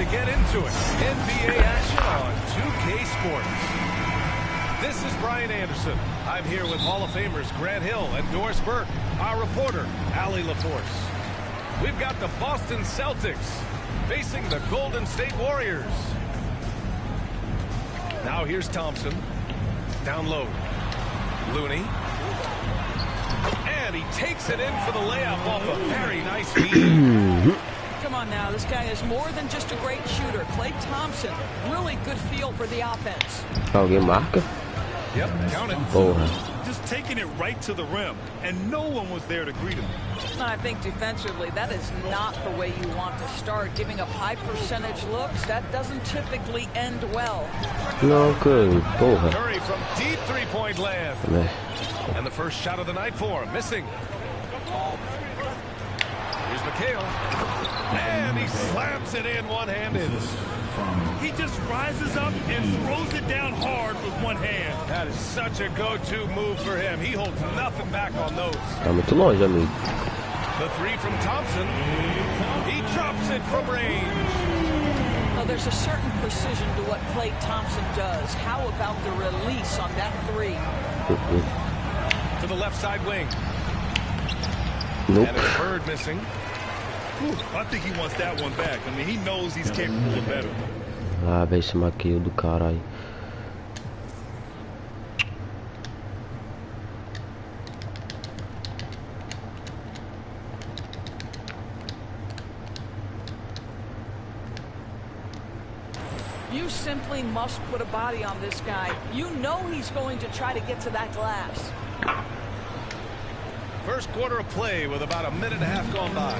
to get into it. NBA action on 2K Sports. This is Brian Anderson. I'm here with Hall of Famers Grant Hill and Doris Burke, our reporter, Allie LaForce. We've got the Boston Celtics facing the Golden State Warriors. Now here's Thompson. Down low. Looney. And he takes it in for the layup off a very nice feed. Come on now, this guy is more than just a great shooter. Klay Thompson, really good feel for the offense. Alguém marca? Yep, count it. Porra. Just taking it right to the rim, and no one was there to greet him. I think defensively, that is not the way you want to start. Giving up high percentage looks, that doesn't typically end well. Não, Curry, porra. Curry from deep three-point land. É. And the first shot of the night for him, missing. Here's McHale. And he slams it in one-handed. He just rises up and throws it down hard with one hand. That is such a go-to move for him. He holds nothing back on those. Tá muito longe, amigo. The three from Thompson. He drops it from range. Well, there's a certain precision to what Klay Thompson does. How about the release on that three? To the left side wing. Nope. And a bird missing. I think he wants that one back. I mean, he knows he's capable of better. Ah, velho, esse maqueio do caralho. You simply must put a body on this guy. You know he's going to try to get to that glass. First quarter of play with about a minute and a half gone by.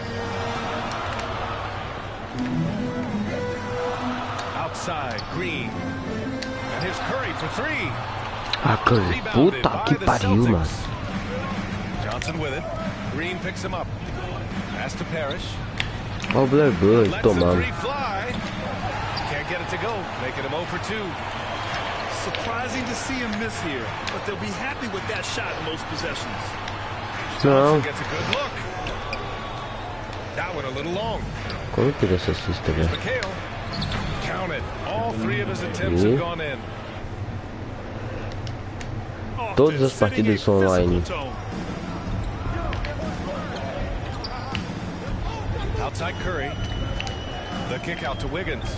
Outside, Green. And here's Curry for three. Ah, Curry, puta que pariu, mano. Johnson with it. Green picks him up. Pass to Parrish. Ó o Blair Bird Lets tomando. the three fly. Can't get it to go. Making him 0 for 2. Surprising to see him miss here, but they'll be happy with that shot in most possessions. Não. Gets a good look. That one a little long. Como que essa cesta, velho? McHale. Count it. All three of his attempts have gone in. Todas as partidas são online. Outside Curry. The kick out to Wiggins.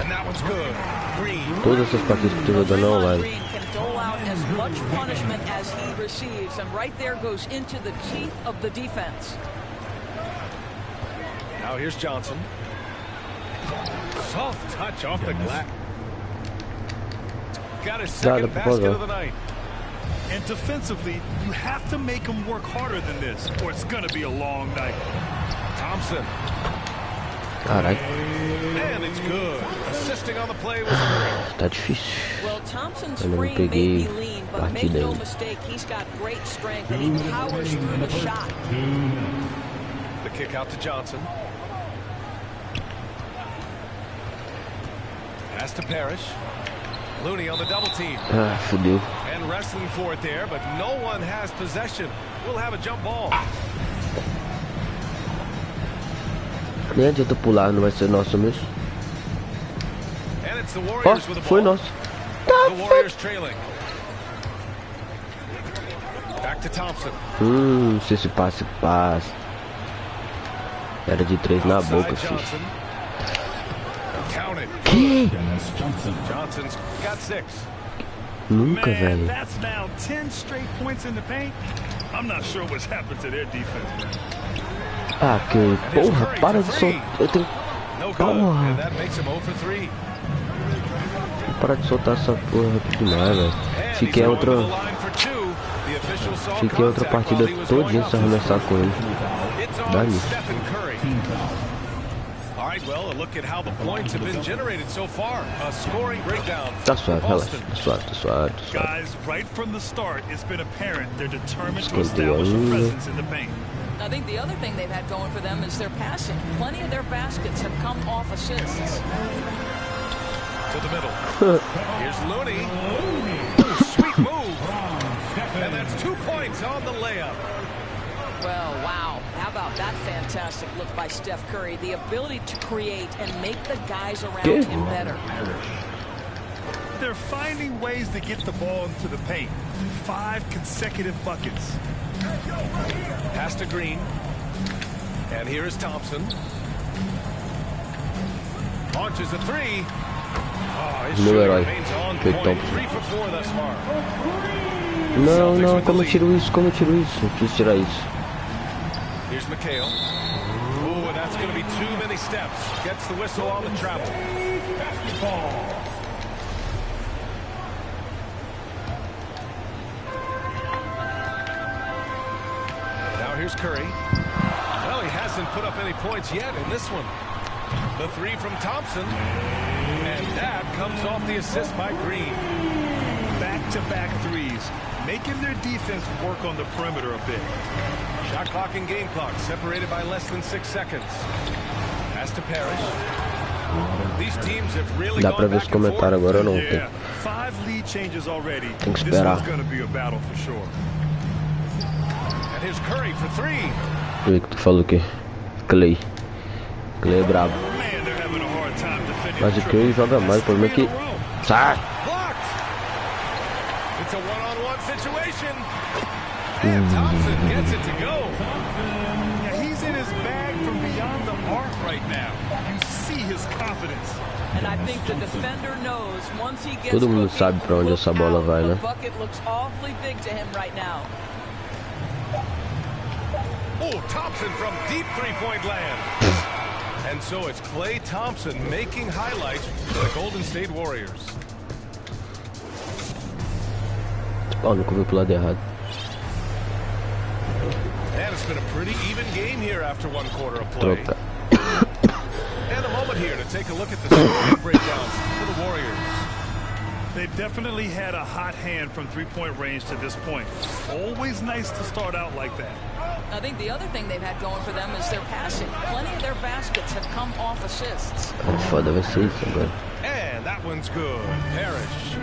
And that one's good. Green. Todas as partidas que eu tô jogando online. Green can dole out as much punishment as he receives, and right there goes into the teeth of the defense. Now here's Johnson. Soft touch off the glass. Got his second basket of the night. And defensively, you have to make him work harder than this, or it's going to be a long night. Thompson. Caralho. And it's good. Assisting on the play was Curry. Tá difícil. Well, Thompson's Eu não frame may peguei be lean, but make partida no ainda. mistake, he's got great strength and he powers through the shot. The kick out to Johnson. Pass to Parrish. Looney on the double team. Ah, fudeu. And wrestling for it there, but no one has possession. We'll have a jump ball. Nem adianta pular, não vai ser nosso mesmo. And it's the Ó, Warriors with the foi ball. nosso. The Warriors trailing. Back to Thompson. Se esse passe passa. Era de 3 na boca, filho. Que? Johnson's got 6. Nunca, Man, velho. that's now 10 straight points in the paint. I'm not sure what's happened to their defense. Ah, que porra, para de soltar. Eu tenho. Porra. And that makes him 0 for 3. Para de soltar essa porra rápido demais, velho. Fiquei outra partida todinha se arremessar com ele. Dá nisso. All right, well, a look at how the points have been generated so far. A scoring breakdown. Tá suave, relaxa. Tá suave, tá suave, tá suave. Guys, right from the start, it's been apparent they're determined to establish a presence in the paint. I think the other thing they've had going for them is their passing. Plenty of their baskets have come off assists. To the middle. Here's Looney. Sweet move. And that's 2 points on the layup. Well, wow. How about that fantastic look by Steph Curry? The ability to create and make the guys around him better. They're finding ways to get the ball into the paint. 5 consecutive buckets. Pass to Green. And here is Thompson. Launches a 3. Oh, his shooting remains on point. 3 for 4 thus far. Não, não, como eu tiro isso? Como eu tiro isso? Eu preciso tirar isso. Here's McHale. Oh, that's going to be too many steps. Gets the whistle on the travel. Basketball. Now here's Curry. Well, he hasn't put up any points yet in this one. The 3 from Thompson. And that comes off the assist by Green. Back-to-back threes, making their defense work on the perimeter a bit. Shot clock and game clock separated by less than 6 seconds. Pass to Parrish. These teams have really Dá pra ver os comentários agora ou não? Yeah, 5 lead changes already. Tem que This esperar. one's going to be a battle for sure. And here's Curry for 3. O que tu falou o quê? Clay. Clay é brabo. Man, they're having a hard time defending. Mas o Clay joga mais, o problema é que... Sai! It's a one-on-one situation. And Thompson gets it to go. Yeah, he's in his bag from beyond the arc right now. You see his confidence. And I think the defender knows once he gets Todo mundo sabe pra onde essa bola vai, né? the bucket looks awfully big to him right now. Oh, Thompson from deep three-point land. And so it's Klay Thompson making highlights for the Golden State Warriors. Oh, nunca vi pro lado errado. And it's been a pretty even game here after 1 quarter of play. Troca. And a moment here to take a look at the scoring breakdowns for the Warriors. They definitely had a hot hand from three-point range to this point. Always nice to start out like that. I think the other thing they've had going for them is their passing. Plenty of their baskets have come off assists. Foda, vai ser isso agora. And that one's good. Parrish.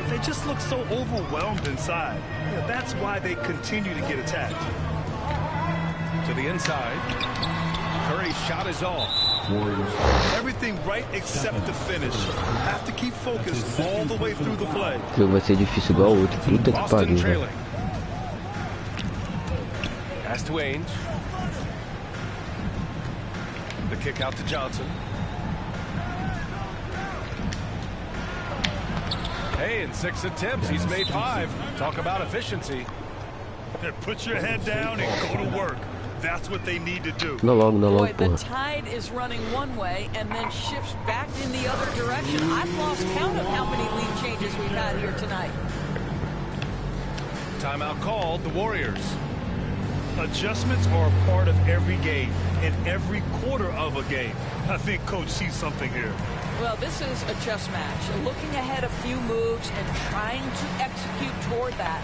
They just look so overwhelmed inside. Yeah, that's why they continue to get attacked. To the inside. Curry's shot is off. Everything right except the finish. Have to keep focused all the way through the play. O jogo vai ser difícil igual o outro. Puta que Boston pariu, velho. trailing. Pass to Ainge. The kick out to Johnson. Hey, in 6 attempts, he's made 5. Talk about efficiency. Put your head down and go to work. That's what they need to do. Não logo, não Boy, logo, the porra. tide is running one way and then shifts back in the other direction. I've lost count of how many lead changes we've had here tonight. Timeout called, the Warriors. Adjustments are a part of every game and every quarter of a game. I think Coach sees something here. Well, this is a chess match. Looking ahead a few moves and trying to execute toward that.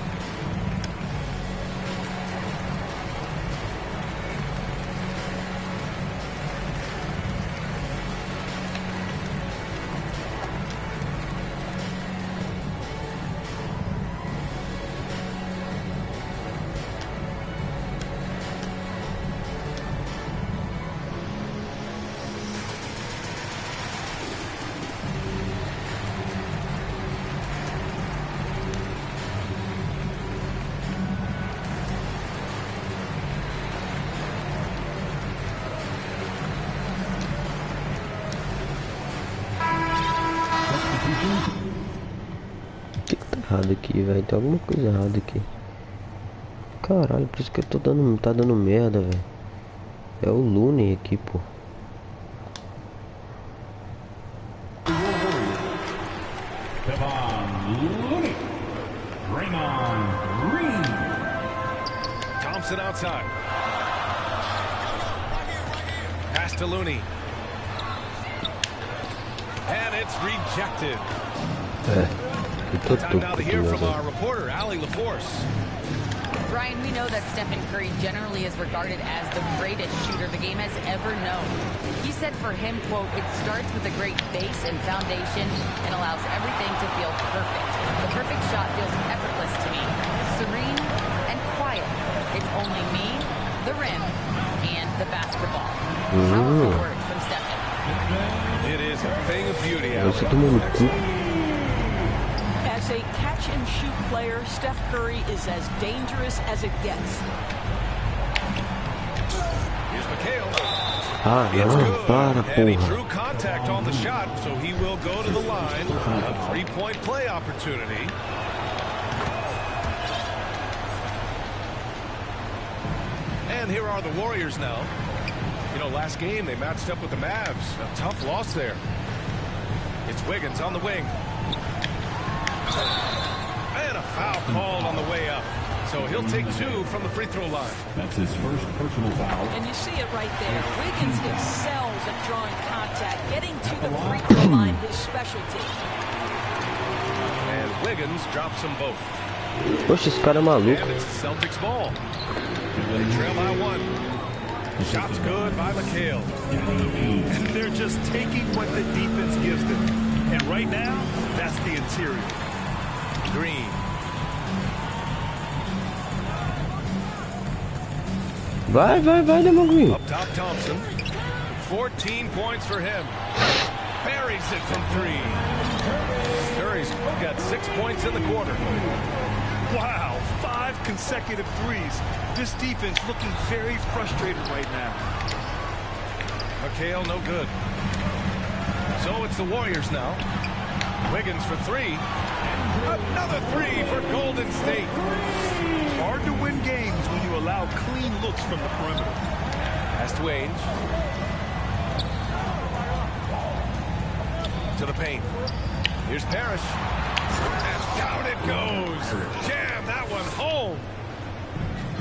O que tá errado aqui, velho? Tem alguma coisa errada aqui. Caralho, por isso que eu tô dando... Tá dando merda, velho. É o Looney aqui, pô. Thompson outside. Pass to Looney. And it's rejected. Time now to hear from our reporter, Allie LaForce. Brian, we know that Stephen Curry generally is regarded as the greatest shooter the game has ever known. He said for him, quote, it starts with a great base and foundation and allows everything to feel perfect. The perfect shot feels effortless to me, serene and quiet. It's only me the rim, and the basketball. Powerful work from Stephen. It is a thing of beauty out there. As a catch-and-shoot player, Steph Curry is as dangerous as it gets. Here's McHale. Ah, não, para, And he porra. drew contact on the shot, so he will go to the line. A three-point play opportunity. And here are the Warriors now. You know, last game they matched up with the Mavs. A tough loss there. It's Wiggins on the wing. And a foul called on the way up. So he'll take 2 from the free throw line. That's his first personal foul. And you see it right there. Wiggins excels at drawing contact. Getting to the free throw line, his specialty. And Wiggins drops them both. Poxa, esse cara é maluco. And it's the Celtics ball. They trail by 1. Shots good by McHale. And they're just taking what the defense gives them. And right now, that's the interior. Green. Vai, Demon Green. Up top, Thompson. 14 points for him. Buries it from 3. Curry's got 6 points in the quarter. Wow, 5 consecutive threes. This defense looking very frustrated right now. McHale, no good. So it's the Warriors now. Wiggins for 3. Another 3 for Golden State. Hard to win games when you allow clean looks from the perimeter. Pass to Ainge. To the paint. Here's Parrish. And down it goes. Jam that one home.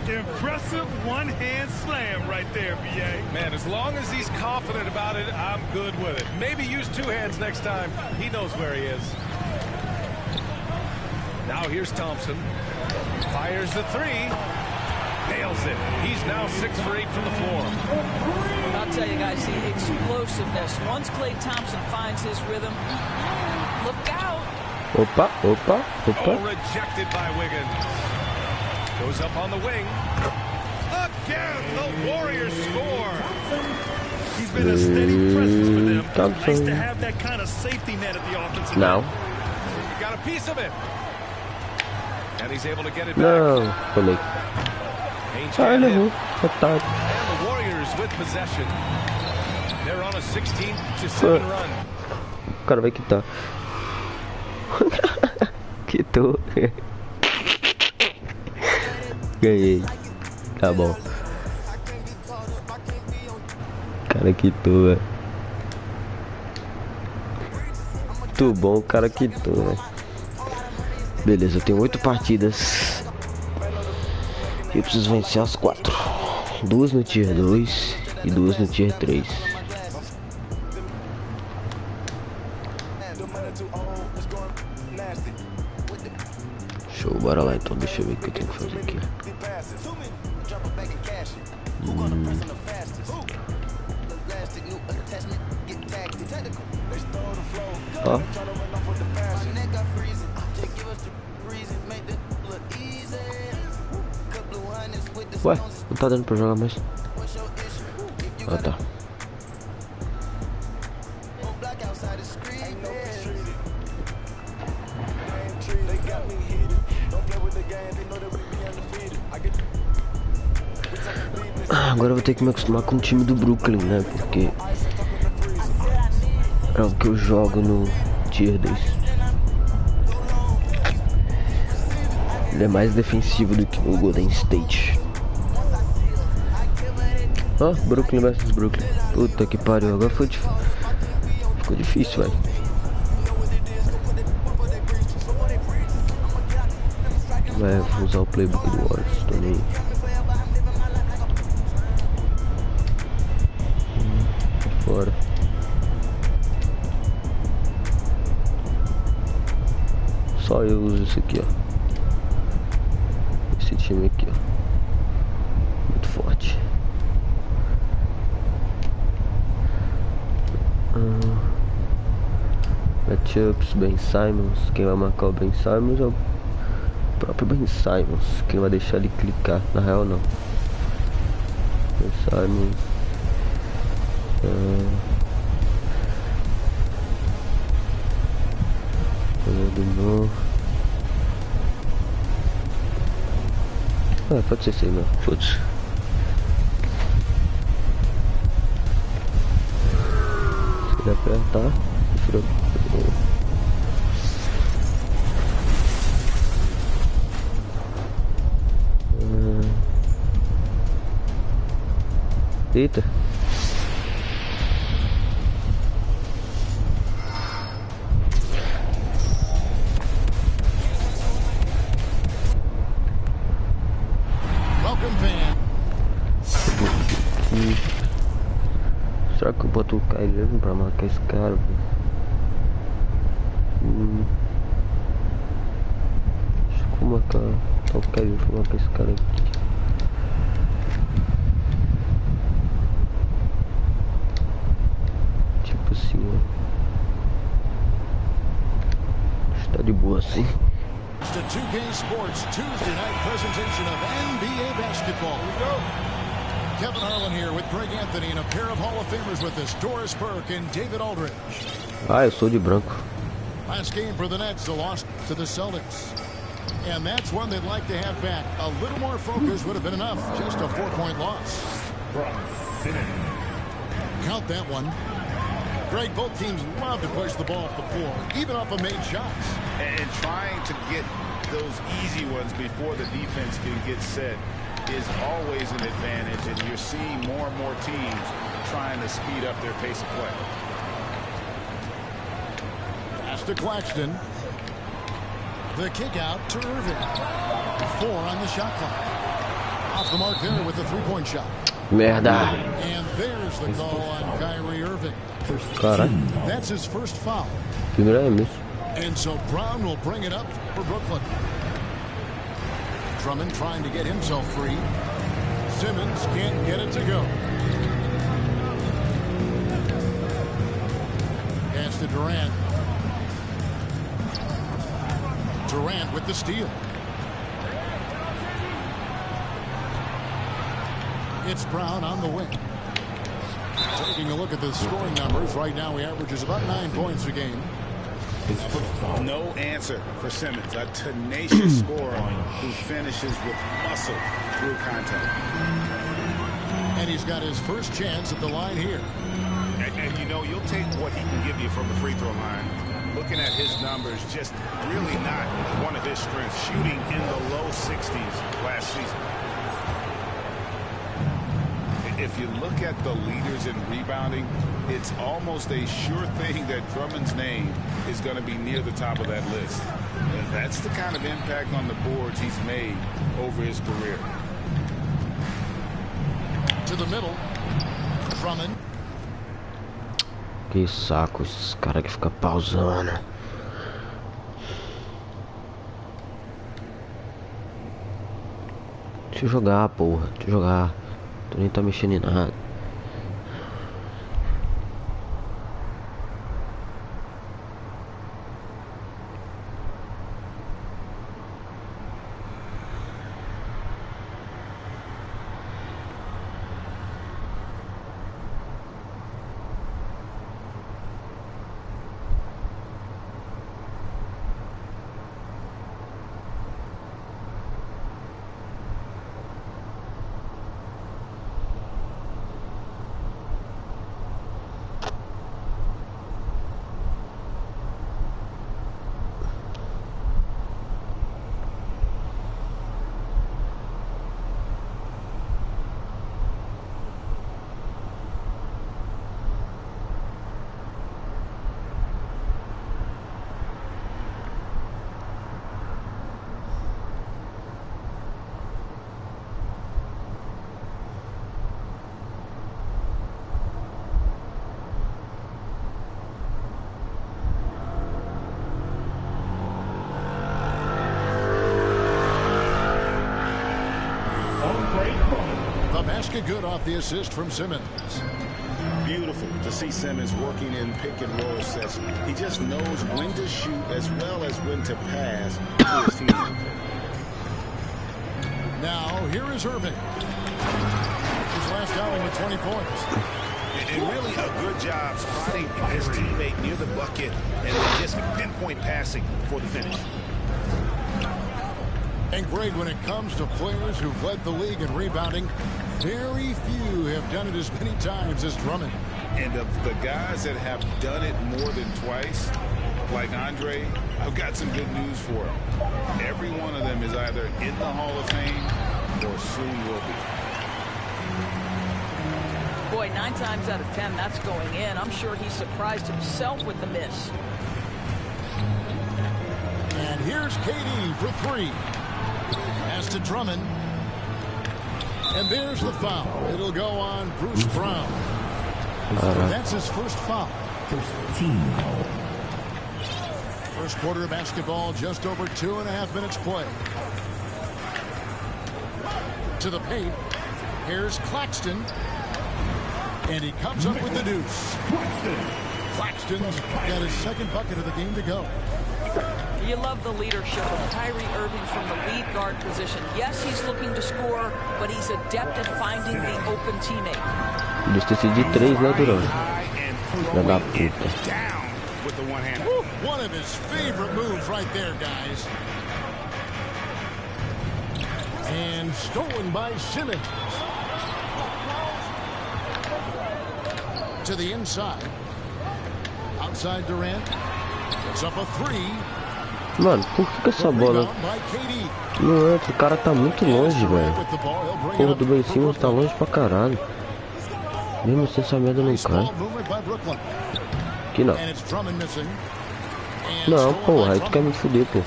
Impressive one-hand slam right there, B.A. Man, as long as he's confident about it, I'm good with it. Maybe use 2 hands next time. He knows where he is. Now here's Thompson. Fires the 3. Nails it. He's now 6 for 8 from the floor. I'll tell you guys, the explosiveness. Once Klay Thompson finds his rhythm, look out. Opa. Oh, rejected by Wiggins. Goes up on the wing. Again, the Warriors score. He's been a steady presence for them. Thompson. Nice to have that kind of safety net at the offensive Não. end. He got a piece of it. And he's able to get it back. Não, falei. Ainge Ah, ele got it. errou. Otário. And the Warriors with possession. They're on a 16-7 run. O cara vai quitar. Quitou. Ganhei. Tá bom. O cara quitou, velho. Muito bom, o cara quitou, velho. Beleza, eu tenho 8 partidas. E eu preciso vencer as 4. 2 no Tier 2 e 2 no Tier 3. Show, bora lá então, deixa eu ver o que eu tenho que fazer aqui. Ó. Ué, não tá dando pra jogar mais. Ah, tá. Agora eu vou ter que me acostumar com o time do Brooklyn, né? Porque é o que eu jogo no Tier 2. Ele é mais defensivo do que o Golden State. Ó, Brooklyn versus Brooklyn. Puta que pariu, agora ficou difícil, velho. Vou usar o playbook do Warriors, tô nem aí. Fora. Só eu uso isso aqui, ó. Esse time aqui, ó. Muito forte. Matchups, Ben Simmons. Quem vai marcar o Ben Simmons é o próprio Ben Simmons. Quem vai deixar ele clicar? Na real, não. Pensar no... fazer de novo. Pode ser isso aí, não. Foda-se. Se ele apertar, eita. Será que eu boto o Caio mesmo pra marcar esse cara? Deixa eu marcar. Então o Caio, deixa eu marcar esse cara aqui. Tipo assim, ó. Está de boa assim. The 2K Sports Tuesday night presentation of NBA basketball. Here we go. Kevin Harlan here with Greg Anthony and a pair of Hall of Famers with us, Doris Burke and David Aldridge. Eu sou de branco. Last game for the Nets, a loss to the Celtics. And that's one they'd like to have back. A little more focus would have been enough. Just a 4-point loss. Count that one. Greg, both teams love to push the ball up the floor, even off of made shots. And trying to get those easy ones before the defense can get set is always an advantage, and you're seeing more and more teams trying to speed up their pace of play. Pass to Claxton. The kick out to Irving. 4 on the shot clock. Off the mark there with the three-point shot. Merda. And there's the call on Kyrie Irving. Caralho. That's his first foul. Primeira arremesso. And so Brown will bring it up for Brooklyn. Drummond trying to get himself free. Simmons can't get it to go. Pass to Durant. Durant with the steal. It's Brown on the wing. Taking a look at the scoring numbers, right now he averages about 9 points a game. No answer for Simmons, a tenacious scorer who finishes with muscle through contact. And he's got his first chance at the line here. And you know, you'll take what he can give you from the free throw line. Looking at his numbers, just really not one of his strengths, shooting in the low 60s last season. If you look at the leaders in rebounding, it's almost a sure thing that Drummond's name is going to be near the top of that list. And that's the kind of impact on the boards he's made over his career. To the middle, Drummond. Que saco esses caras que ficam pausando. Deixa eu jogar, porra. Deixa eu jogar. Tu nem tá mexendo em nada. Good off the assist from Simmons. Beautiful to see Simmons working in pick and roll sets. He just knows when to shoot as well as when to pass to his team. Now here is Irving. His last outing with 20 points. And really a good job spotting his teammate near the bucket and then just pinpoint passing for the finish. And Greg, when it comes to players who've led the league in rebounding, very few have done it as many times as Drummond. And of the guys that have done it more than twice, like Andre, I've got some good news for him. Every one of them is either in the Hall of Fame or soon will be. Boy, 9 times out of 10, that's going in. I'm sure he surprised himself with the miss. And here's KD for 3. Pass to Drummond. And there's the foul. It'll go on Bruce Brown. That's his first foul. First team foul. First quarter of basketball, just over 2.5 minutes play. To the paint. Here's Claxton. And he comes up with the deuce. Claxton's got his second bucket of the game to go. You love the leadership of Kyrie Irving from the lead guard position. Yes, he's looking to score, but he's adept at finding the open teammate. Distância de 3, né, Durão? Filha da puta. One of his favorite moves right there, guys. And stolen by Simmons. To the inside. Outside Durant. It's up a 3. Mano, por que essa bola não entra? O cara tá muito longe, velho. Porra do Ben Simmons tá longe pra caralho. Mesmo assim essa merda não cai. Aqui não. Não, porra, aí tu quer me fuder, pô.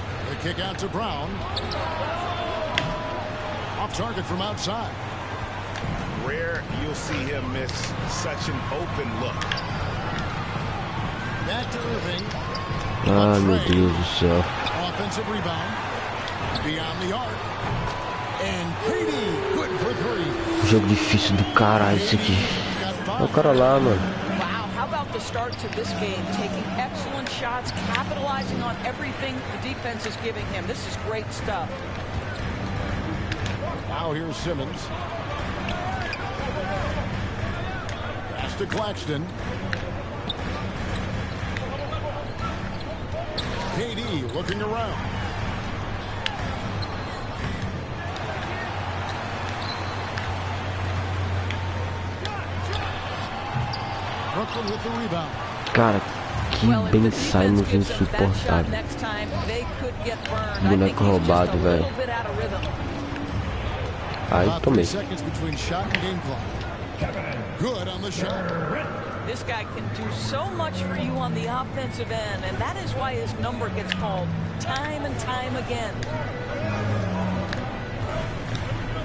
Rare you'll see him miss such an open look. Back to Irving. Ah, meu Deus do céu. Offensive rebound. Beyond the arc. And KD good for 3. Jogo difícil do caralho esse aqui. Olha o cara lá, mano. Wow, how about the start to this game? Taking excellent shots, capitalizing on everything the defense is giving him. This is great stuff. Now here's Simmons. Pass to Claxton. KD looking around. Brooklyn with the rebound. Cara, que Ben Simmons insuportável. Boneco roubado, velho. Aí tomei. Good on the shot. This guy can do so much for you on the offensive end, and that is why his number gets called time and time again.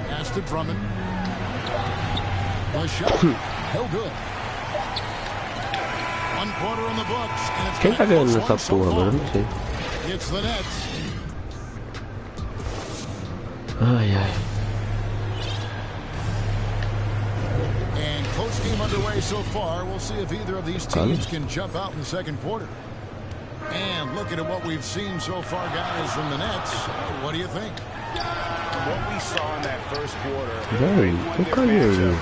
Pass to Drummond. The shot. No good. 1 quarter in the books. Quem tá ganhando nessa porra, mano? Não sei. It's the Nets. Ai, ai. Close game underway so far. We'll see if either of these teams can jump out in the second quarter. And looking at what we've seen so far, guys, from the Nets, what do you think? What we saw in that first quarter. Véi, não caiu, velho.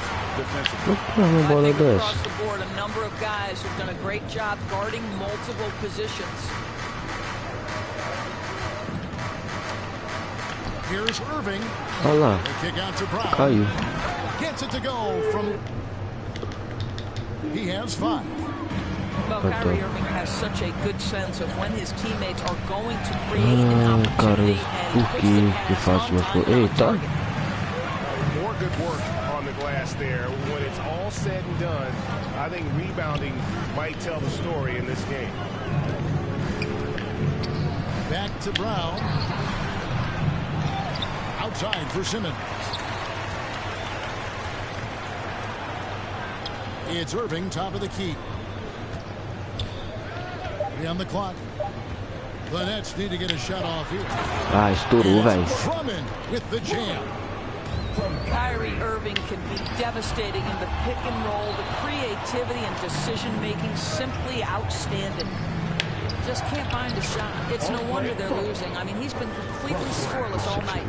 Uma bola dessa. Across the board, a number of guys who've done a great job guarding multiple positions. Here's Irving. Olha lá. Caiu. Gets it to go from. He has 5. Well, Kyrie Irving has such a good sense of when his teammates are going to create an opportunity and puts the pass on time on target. More good work on the glass there. When it's all said and done, I think rebounding might tell the story in this game. Back to Brown. Outside for Simmons. It's Irving, top of the key. 3 on the clock. The Nets need to get a shot off here. Ah, estourou, velho. Drummond with the jam. Kyrie Irving can be devastating in the pick and roll. The creativity and decision making simply outstanding. just can't find a shot. It's no wonder they're losing. I mean, he's been completely scoreless all night.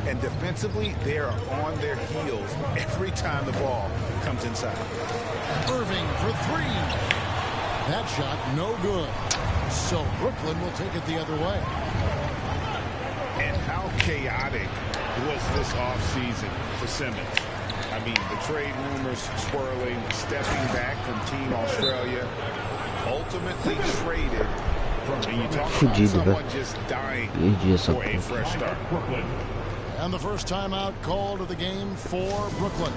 And defensively, they are on their heels every time the ball comes inside. Irving for three. That shot no good. So Brooklyn will take it the other way. And how chaotic was this offseason for Simmons? I mean, the trade rumors swirling, stepping back from Team Australia, ultimately traded from, and you talk about someone just dying for a fresh start. And the first timeout called of the game for Brooklyn.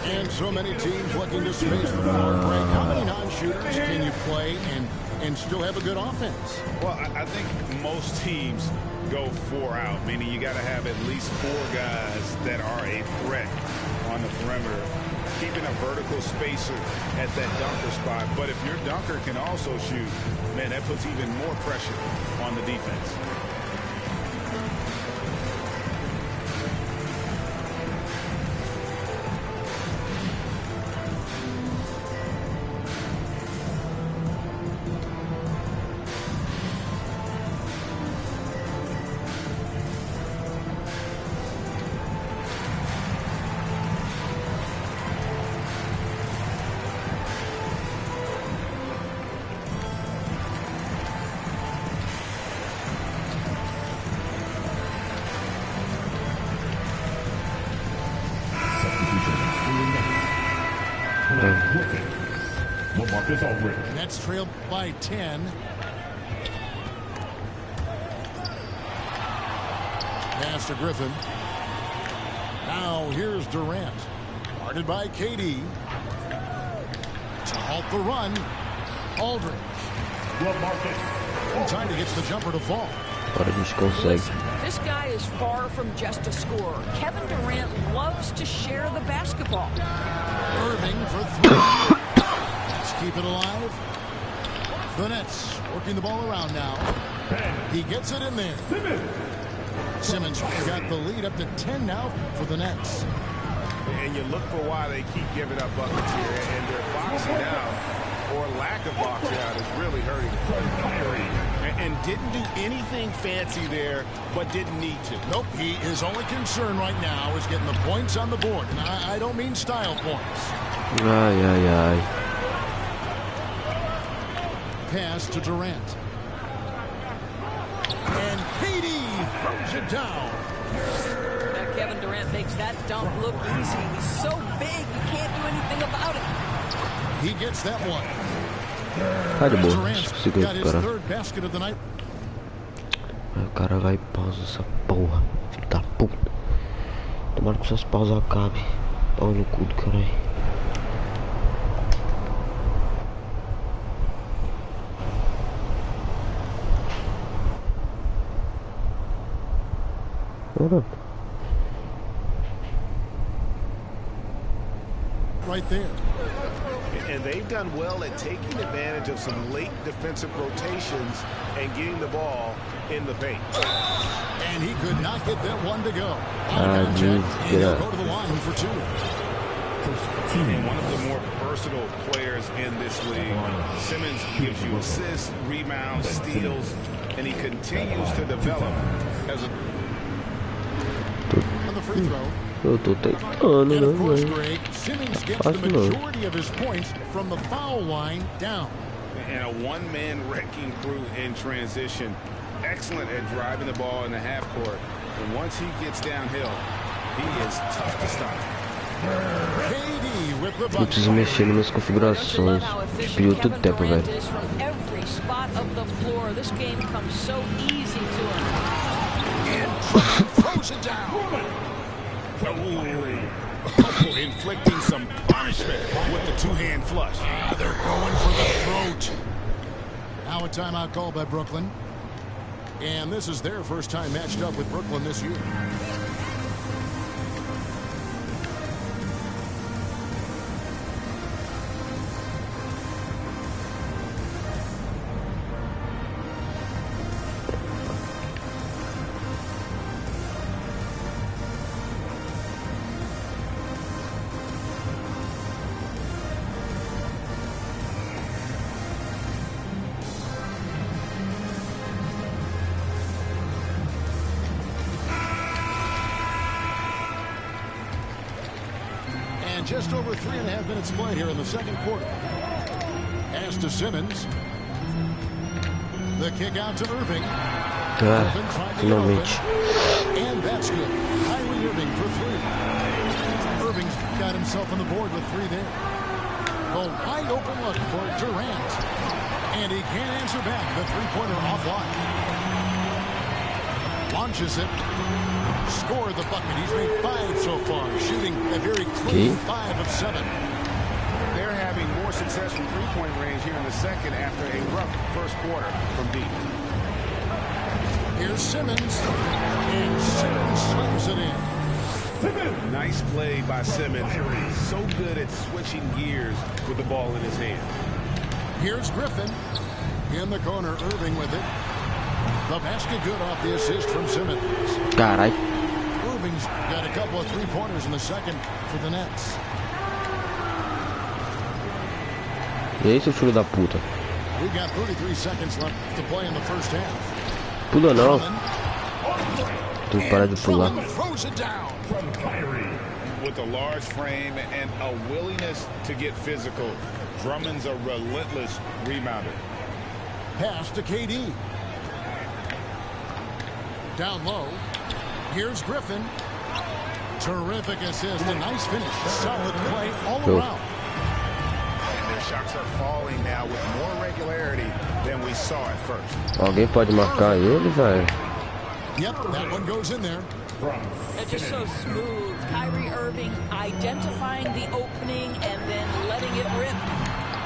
And so many teams looking to space the floor. Greg, how many non-shooters can you play and still have a good offense? Well, I think most teams go 4 out, meaning you got to have at least 4 guys that are a threat on the perimeter, keeping a vertical spacer at that dunker spot. But if your dunker can also shoot, man, that puts even more pressure on the defense. Nets trailed by 10. Pass to Griffin. Now here's Durant. Guarded by KD. To halt the run. Aldridge. In time to get the jumper to fall. Listen, this guy is far from just a scorer. Kevin Durant loves to share the basketball. Irving for 3. Let's keep it alive. The Nets working the ball around now. He gets it in there. Simmons got the lead up to 10 now for the Nets. And you look for why they keep giving up buckets here, and their boxing out or lack of boxing out is really hurting them. And didn't do anything fancy there, but didn't need to. Nope, his only concern right now is getting the points on the board. And I don't mean style points. Pass to Durant. And KD throws it down. Now Kevin Durant makes that dunk look easy. He's so big, you can't do anything about it. He gets that one. Durant got his third basket of the night. O cara vai e pausa essa porra. Filho da puta. Tomara que essas pausas acabem. Pau no cu do caralho. Right there. And they've done well at taking advantage of some late defensive rotations and getting the ball in the paint. And he could not get that one to go. And he'll go to the line for 2. And one of the more versatile players in this league. Simmons gives you assists, rebounds, steals, and he continues to develop as a... On the free throw. Eu tô tentando, And of né, course, velho? Greg, Simmons gets Fácil the não. majority of his points from the foul line down. And a one-man wrecking crew in transition. Excellent at driving the ball in the half court. And once he gets downhill, he is tough to stop. KD with the Eu bucket. preciso mexer nas configurações. Pediu todo tempo, velho. From every spot of the floor, this game comes so easy to him. And throws it down. Inflicting some punishment with the two-hand flush. They're going for the throat. Now a timeout called by Brooklyn. And this is their first time matched up with Brooklyn this year. And just over 3.5 minutes played here in the second quarter. Pass to Simmons. The kick out to Irving. Irving trying to get open. And that's good. Kyrie Irving for three. Irving's got himself on the board with three there. The wide open look for Durant. And he can't answer back. The three-pointer offline. Launches it. Scored the bucket. He's made 5 so far. Shooting a very clean 5 of 7. They're having more success from three-point range here in the second after a rough first quarter from deep. Here's Simmons. And Simmons slams it in. Nice play by Simmons. So good at switching gears with the ball in his hand. Here's Griffin. In the corner, Irving with it. The basket good off the assist from Simmons. Carai. Irving's got a couple of three-pointers in the second for the Nets. E aí, seu filho da puta? We've got 33 seconds left to play in the first half. Pula não. Tem que parar de pular. With a large frame and a willingness to get physical, Drummond's a relentless rebounder. Pass to KD. Down low. Here's Griffin. Terrific assist. A nice finish. Solid play all around. And their shots are falling now with more regularity than we saw at first. Alguém pode marcar ele, velho? Yep, that one goes in there. They're just so smooth. Kyrie Irving identifying the opening and then letting it rip.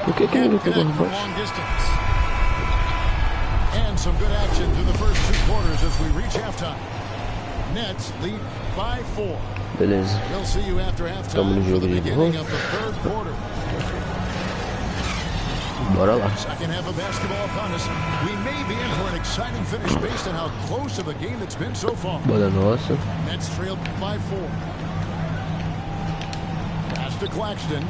Por que ele pegou from long distance? And some good action through the first 2 quarters as we reach halftime. Nets lead by 4. Beleza. We'll see you after halftime for the beginning of the third quarter. Bora lá. Second half of basketball upon us. We may be in for an exciting finish based on how close of a game it's been so far. Bola nossa. Nets trailed by 4. Pass to Claxton.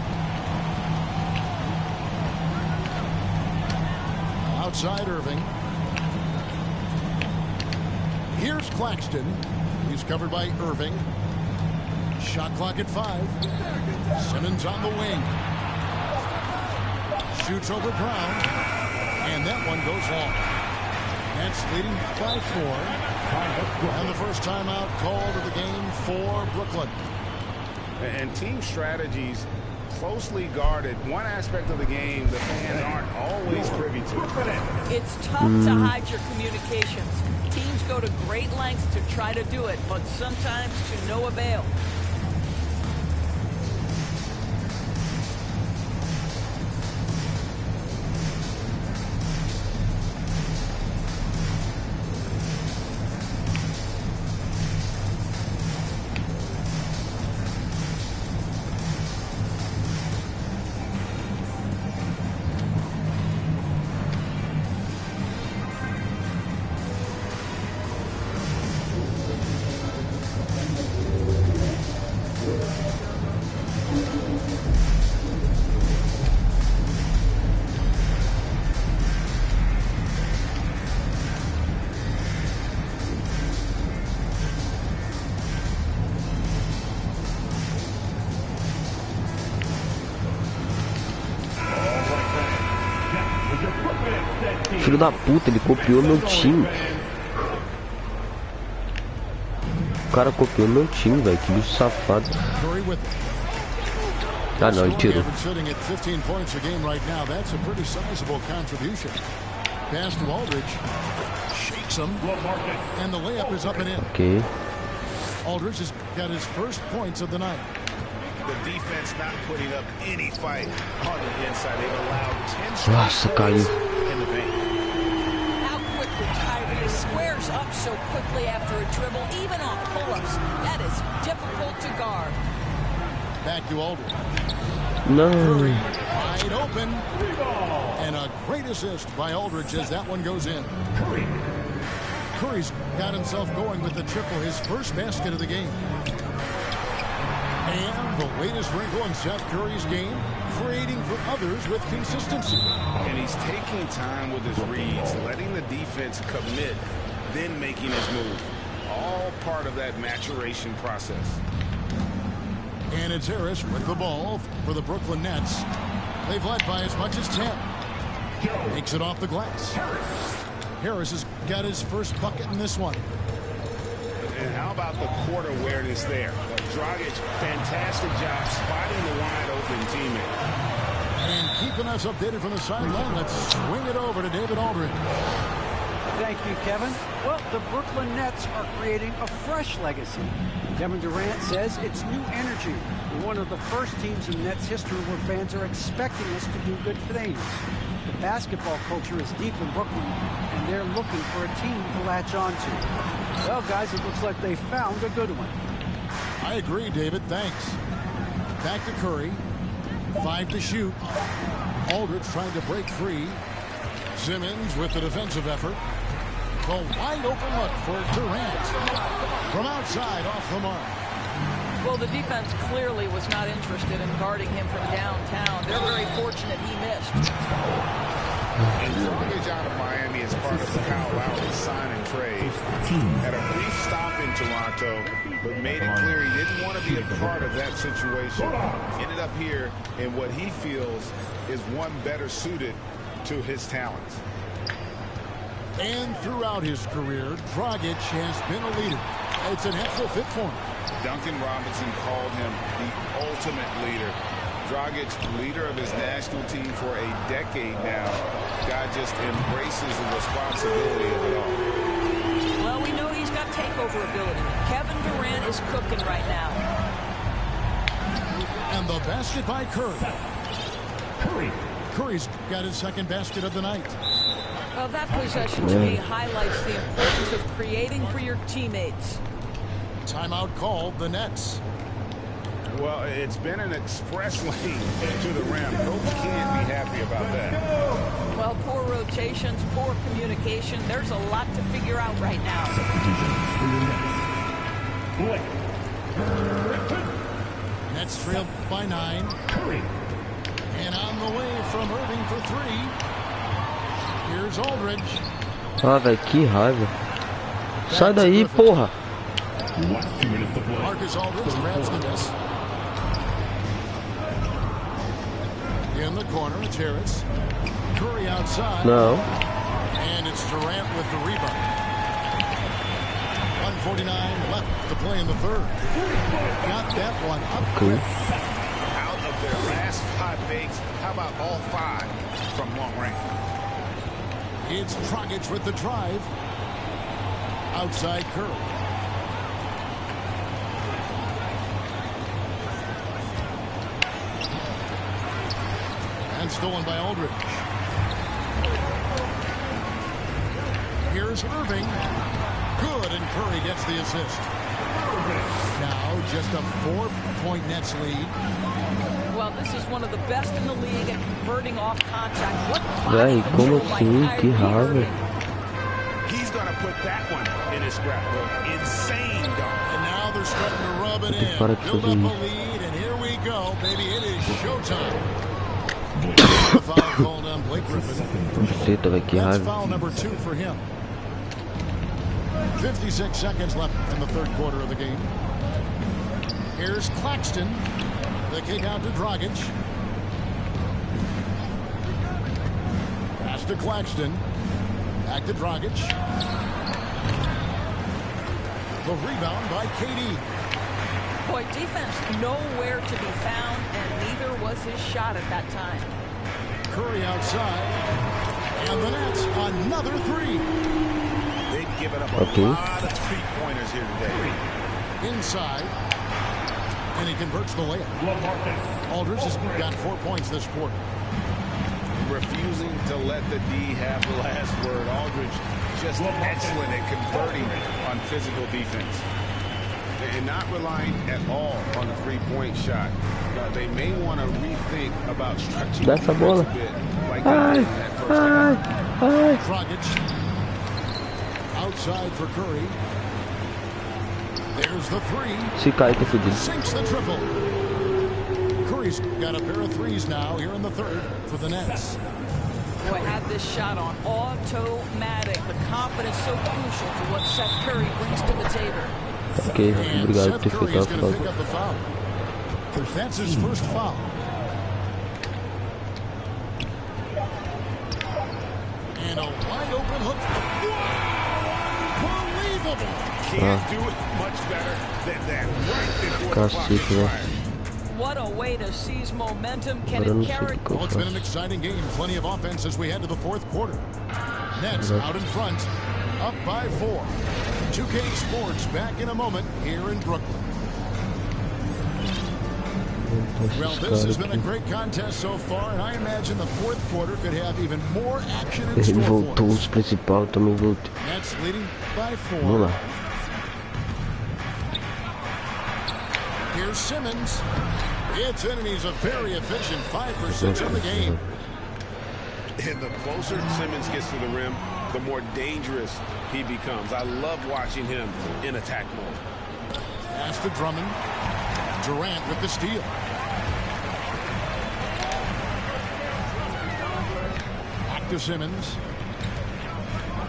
Outside Irving. Here's Claxton. He's covered by Irving. Shot clock at 5. Simmons on the wing. Shoots over Brown. And that one goes long. Nets leading by 4. And the first timeout called of the game for Brooklyn. And team strategies closely guarded. One aspect of the game the fans aren't always privy to. It's tough to hide your communications. Teams go to great lengths to try to do it, but sometimes to no avail. Filho da puta, ele copiou meu time. O cara copiou meu time, velho. Que bicho safado. Ah, não, ele tirou. Ok. Aldridge has got his first points of the night. The defense not putting up any fight on the inside. They've allowed 10 Nossa, caiu. in the paint. How quickly Kyrie squares up so quickly after a dribble, even on pull-ups. That is difficult to guard. Back to Aldridge. No. Curry wide open. And a great assist by Aldridge as that one goes in. Curry's got himself going with the triple, his first basket of the game. And the latest wrinkle in Seth Curry's game, creating for others with consistency. And he's taking time with his reads, letting the defense commit, then making his move. All part of that maturation process. And it's Harris with the ball for the Brooklyn Nets. They've led by as much as 10. Takes it off the glass. Harris has got his first bucket in this one. And how about the court awareness there? Dragic, fantastic job spotting the wide open teammate. And keeping us updated from the sideline, let's swing it over to David Aldridge. Thank you, Kevin. Well, the Brooklyn Nets are creating a fresh legacy. Kevin Durant says it's new energy. We're one of the first teams in Nets history where fans are expecting us to do good things. The basketball culture is deep in Brooklyn, and they're looking for a team to latch on to. Well, guys, it looks like they found a good one. I agree, David. Thanks. Back to Curry. 5 to shoot. Aldridge trying to break free. Simmons with the defensive effort. A wide open look for Durant. From outside, off the mark. Well, the defense clearly was not interested in guarding him from downtown. They're very fortunate he missed. And Dragic out of Miami as part of the Kyle Lowry sign and trade. Had a brief stop in Toronto, but made it clear he didn't want to be a part of that situation. Ended up here in what he feels is one better suited to his talents. And throughout his career, Dragic has been a leader. It's a natural fit for him. Duncan Robinson called him the ultimate leader. Dragic, leader of his national team for a decade now. Guy just embraces the responsibility of it all. Well, we know he's got takeover ability. Kevin Durant is cooking right now. And the basket by Curry. Curry's got his second basket of the night. Well, that possession to me highlights the importance of creating for your teammates. Timeout called, the Nets. Well, it's been an express lane to the rim. Coach can't be happy about that. Well, poor rotations, poor communication. There's a lot to figure out right now. Nets trailed by 9. And on the way from Irving for 3. Here's Aldridge. Ah, velho, que raiva. Sai daí, porra. Marcus Aldridge grabs the miss. In the corner, it's Harris. Curry outside. No. And it's Durant with the rebound. 1:49 left to play in the third. Got that one up quick. Out of their last 5 makes, how about all 5 from long range? It's Dragic with the drive. Outside Curry. And stolen by Aldridge. Here's Irving. Good, and Curry gets the assist. Now just a 4-point Nets lead. Well, this is one of the best in the league at converting off contact. What Véi, como assim? Que raiva. He's going to put that one in his scrapbook. Insane dunk. And now they're starting to rub it in. Build up a lead, and here we go, baby. It is showtime. Foul called on Blake Griffin. That's foul number 2 for him. 56 seconds left in the third quarter of the game. Here's Claxton. The kick out to Dragic. Pass to Claxton. Back to Dragic. The rebound by KD. Boy, defense nowhere to be found, and neither was his shot at that time. Curry outside. And the Nets, another 3. They've given up a lot of 3-pointers here today. Inside. And he converts the layup. Aldridge has got 4 points this quarter. Refusing to let the D have the last word. Aldridge just excellent at converting on physical defense. And not relying at all on the 3-point shot. They may want to rethink about stretching a bit like that in that first half. Dragic. Outside for Curry. There's the 3. Se cair, tá fudido. Sinks the triple. Curry's got a pair of 3s now here in the third for the Nets. Boy, had this shot on automatic. The confidence so crucial to what Seth Curry brings to the table. Ok, obrigado por ter feito a falta. That's his first foul. And a wide open hook. Wow! Unbelievable! Can't do it much better than that right before the clock expires. What a way to seize momentum. Can it carry? Well, it's been an exciting game. Plenty of offense as we head to the fourth quarter. Nets out in front, up by 4. 2K Sports back in a moment here in Brooklyn. Well, this has been a great contest so far, and I imagine the fourth quarter could have even more action in store for us. Principal também voltou. Nets leading by 4. Vamos lá. Here's Simmons. It's in, and he's a very efficient 5% of the game. And the closer Simmons gets to the rim, the more dangerous he becomes. I love watching him in attack mode. Pass to Drummond. Durant with the steal. Back to Simmons.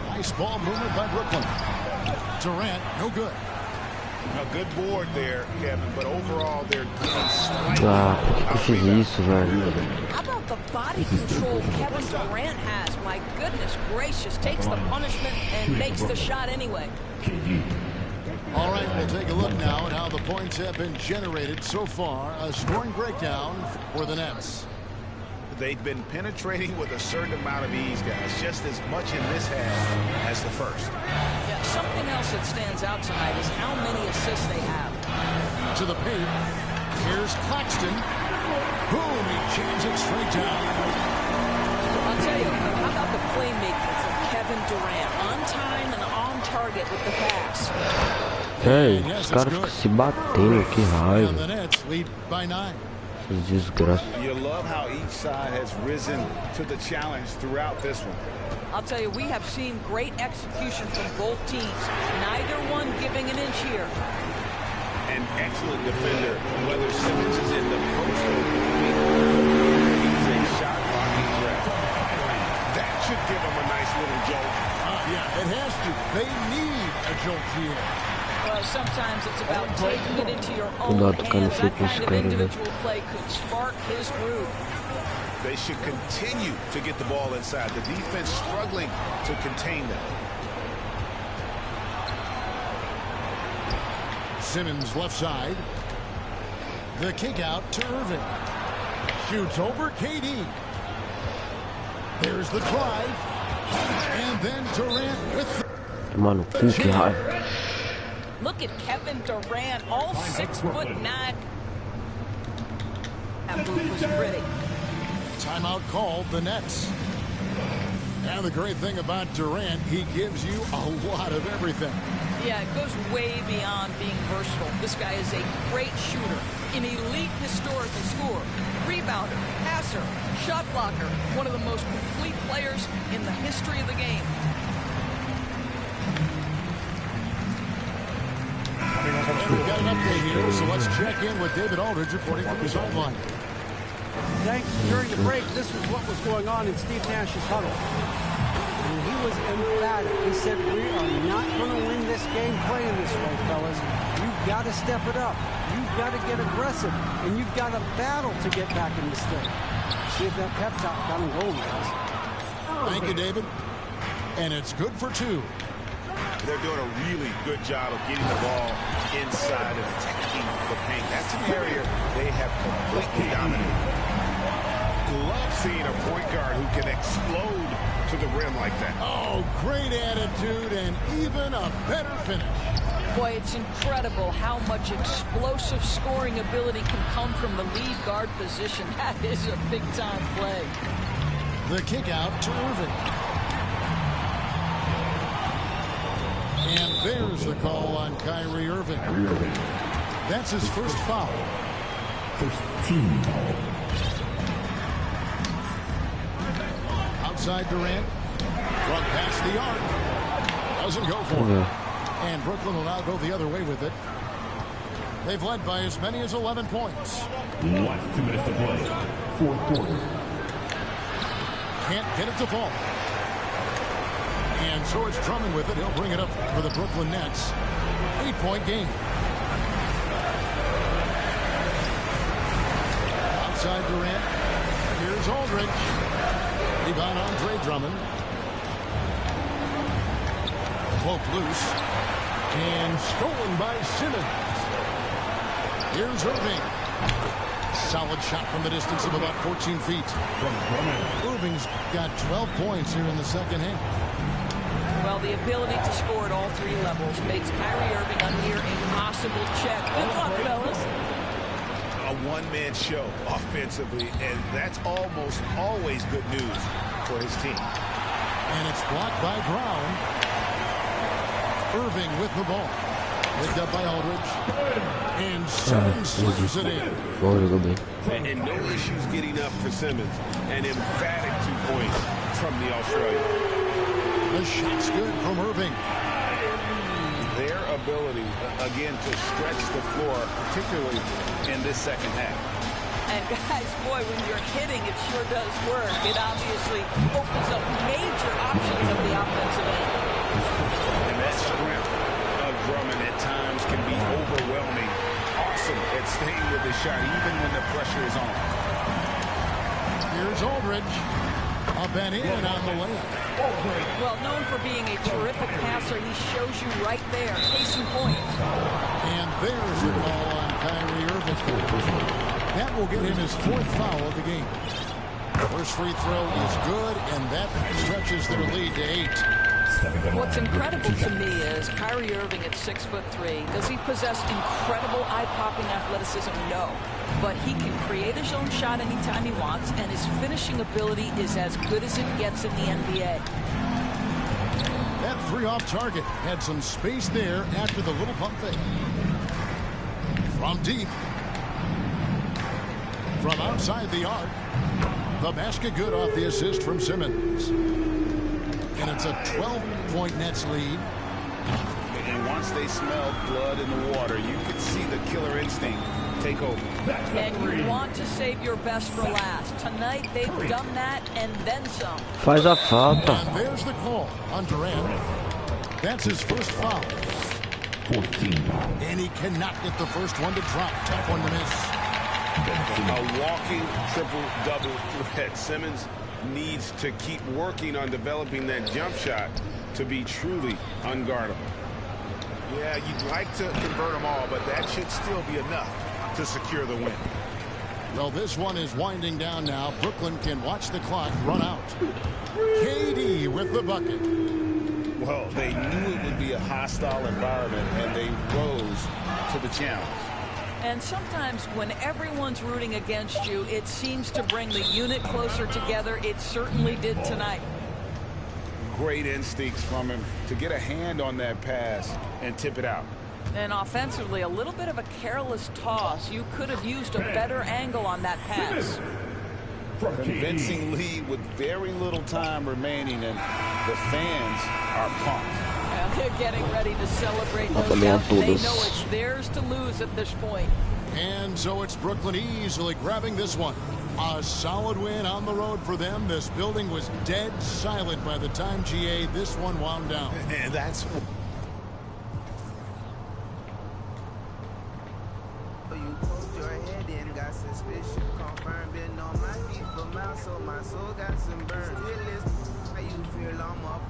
Nice ball movement by Brooklyn. Durant, no good. A good board there, Kevin, but overall they're slightly How about the body control Kevin Durant has? My goodness gracious, takes the punishment and makes the shot anyway. All right, we'll take a look now at how the points have been generated so far. A scoring breakdown for the Nets. They've been penetrating with a certain amount of ease, guys, just as much in this half as the first. Yeah, something else that stands out tonight is how many assists they have. To the paint. Here's Claxton. Boom, he jams it straight down. I'll tell you, how about the playmaking from Kevin Durant? On time and on target with the pass. Ei, os caras ficam se batendo, que raiva. And the Nets lead by 9. Desgraça. You love how each side has risen to the challenge throughout this one. I'll tell you, we have seen great execution from both teams. Neither one giving an inch here. An excellent defender, whether Simmons is in the post or he's a shot-blocking threat. That should give him a nice little jolt. Yeah, it has to. They need a jolt here. Well, sometimes it's about taking it into your own hands. That kind of individual play could spark his groove. They should continue to get the ball inside. The defense struggling to contain them. Simmons left side. The kick out to Irving. Shoots over KD. There's the drive. And then Durant with Mano, que raiva. Look at Kevin Durant, all 6'9". That move was pretty. Timeout called, the Nets. And the great thing about Durant, he gives you a lot of everything. Yeah, it goes way beyond being versatile. This guy is a great shooter, an elite historical scorer, rebounder, passer, shot blocker, one of the most complete players in the history of the game. We've got an update here, so let's check in with David Aldridge reporting from the sideline. Thanks. During the break, this was what was going on in Steve Nash's huddle. And he was emphatic. He said, we are not going to win this game playing this way, fellas. You've got to step it up. You've got to get aggressive. And you've got to battle to get back in this thing. See if that pep talk got him going, guys. Thank you, David. And it's good for 2. They're doing a really good job of getting the ball inside and attacking the paint. That's an area they have completely dominated. Love seeing a point guard who can explode to the rim like that. Oh, great attitude and even a better finish. Boy, it's incredible how much explosive scoring ability can come from the lead guard position. That is a big-time play. The kick out to Irving. And there's the call on Kyrie Irving. That's his first foul. First team foul. Outside Durant. Front past the arc. Doesn't go for it. And Brooklyn will now go the other way with it. They've led by as many as 11 points. Last 2 minutes to play. Fourth quarter. Can't get it to fall. And so it's Drummond with it. He'll bring it up for the Brooklyn Nets. 8-point game. outside Durant. Here's Aldridge. Rebound Andre Drummond. Poke loose. And stolen by Simmons. Here's Irving. Solid shot from the distance of about 14 feet. Irving's got 12 points here in the second half. Well, the ability to score at all three levels makes Kyrie Irving a near impossible check. Good luck, fellas. A one-man show offensively, and that's almost always good news for his team. And it's blocked by Brown. Irving with the ball. Picked up by Aldridge. And Simmons slams it in. And no issues getting up for Simmons. An emphatic 2 points from the Australian. The shot's good from Irving. Their ability, again, to stretch the floor, particularly in this second half. And guys, boy, when you're hitting, it sure does work. It obviously opens up major options at the offensive end. And that strength of Drummond at times can be overwhelming. Awesome at staying with the shot, even when the pressure is on. Here's Aldridge. Up and in on the layup. Well, known for being a terrific passer, he shows you right there. Case in point. And there's a call on Kyrie Irving. That will get him his 4th foul of the game. First free throw is good, and that stretches their lead to 8. What's incredible to me is Kyrie Irving at 6'3". Does he possess incredible eye-popping athleticism? No. But he can create his own shot anytime he wants, and his finishing ability is as good as it gets in the NBA. That 3 off target had some space there after the little pump fake. From deep. From outside the arc. The basket good off the assist from Simmons. And it's a 12-point Nets lead. And once they smelled blood in the water, you could see the killer instinct take over. And you want to save your best for last. Tonight, they've done that and then some. Faz a falta. And there's the call on Durant. That's his first foul. 14. And he cannot get the first one to drop. Tough one to miss. A walking triple-double threat. Simmons needs to keep working on developing that jump shot to be truly unguardable. Yeah, you'd like to convert them all, but that should still be enough to secure the win. Well, this one is winding down now. Brooklyn can watch the clock run out. KD with the bucket. Well, they knew it would be a hostile environment, and they rose to the challenge. And sometimes when everyone's rooting against you, it seems to bring the unit closer together. It certainly did tonight. Great instincts from him to get a hand on that pass and tip it out. And offensively, a little bit of a careless toss. You could have used a better angle on that pass. Convincing lead with very little time remaining, and the fans are pumped. Well, they're getting ready to celebrate. No doubt. They know it's theirs to lose at this point. And so it's Brooklyn easily grabbing this one. A solid win on the road for them. This building was dead silent by the time GA this one wound down. And that's... You poked your head in, got suspicion confirmed, been on my feet for miles, so my soul got some burn. How you feel I'm up?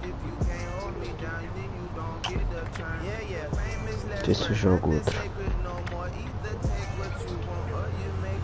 If you can't hold me down, then you don't get the turn. Yeah, famous last Esse jogo outro. no more. Either take what you want or you make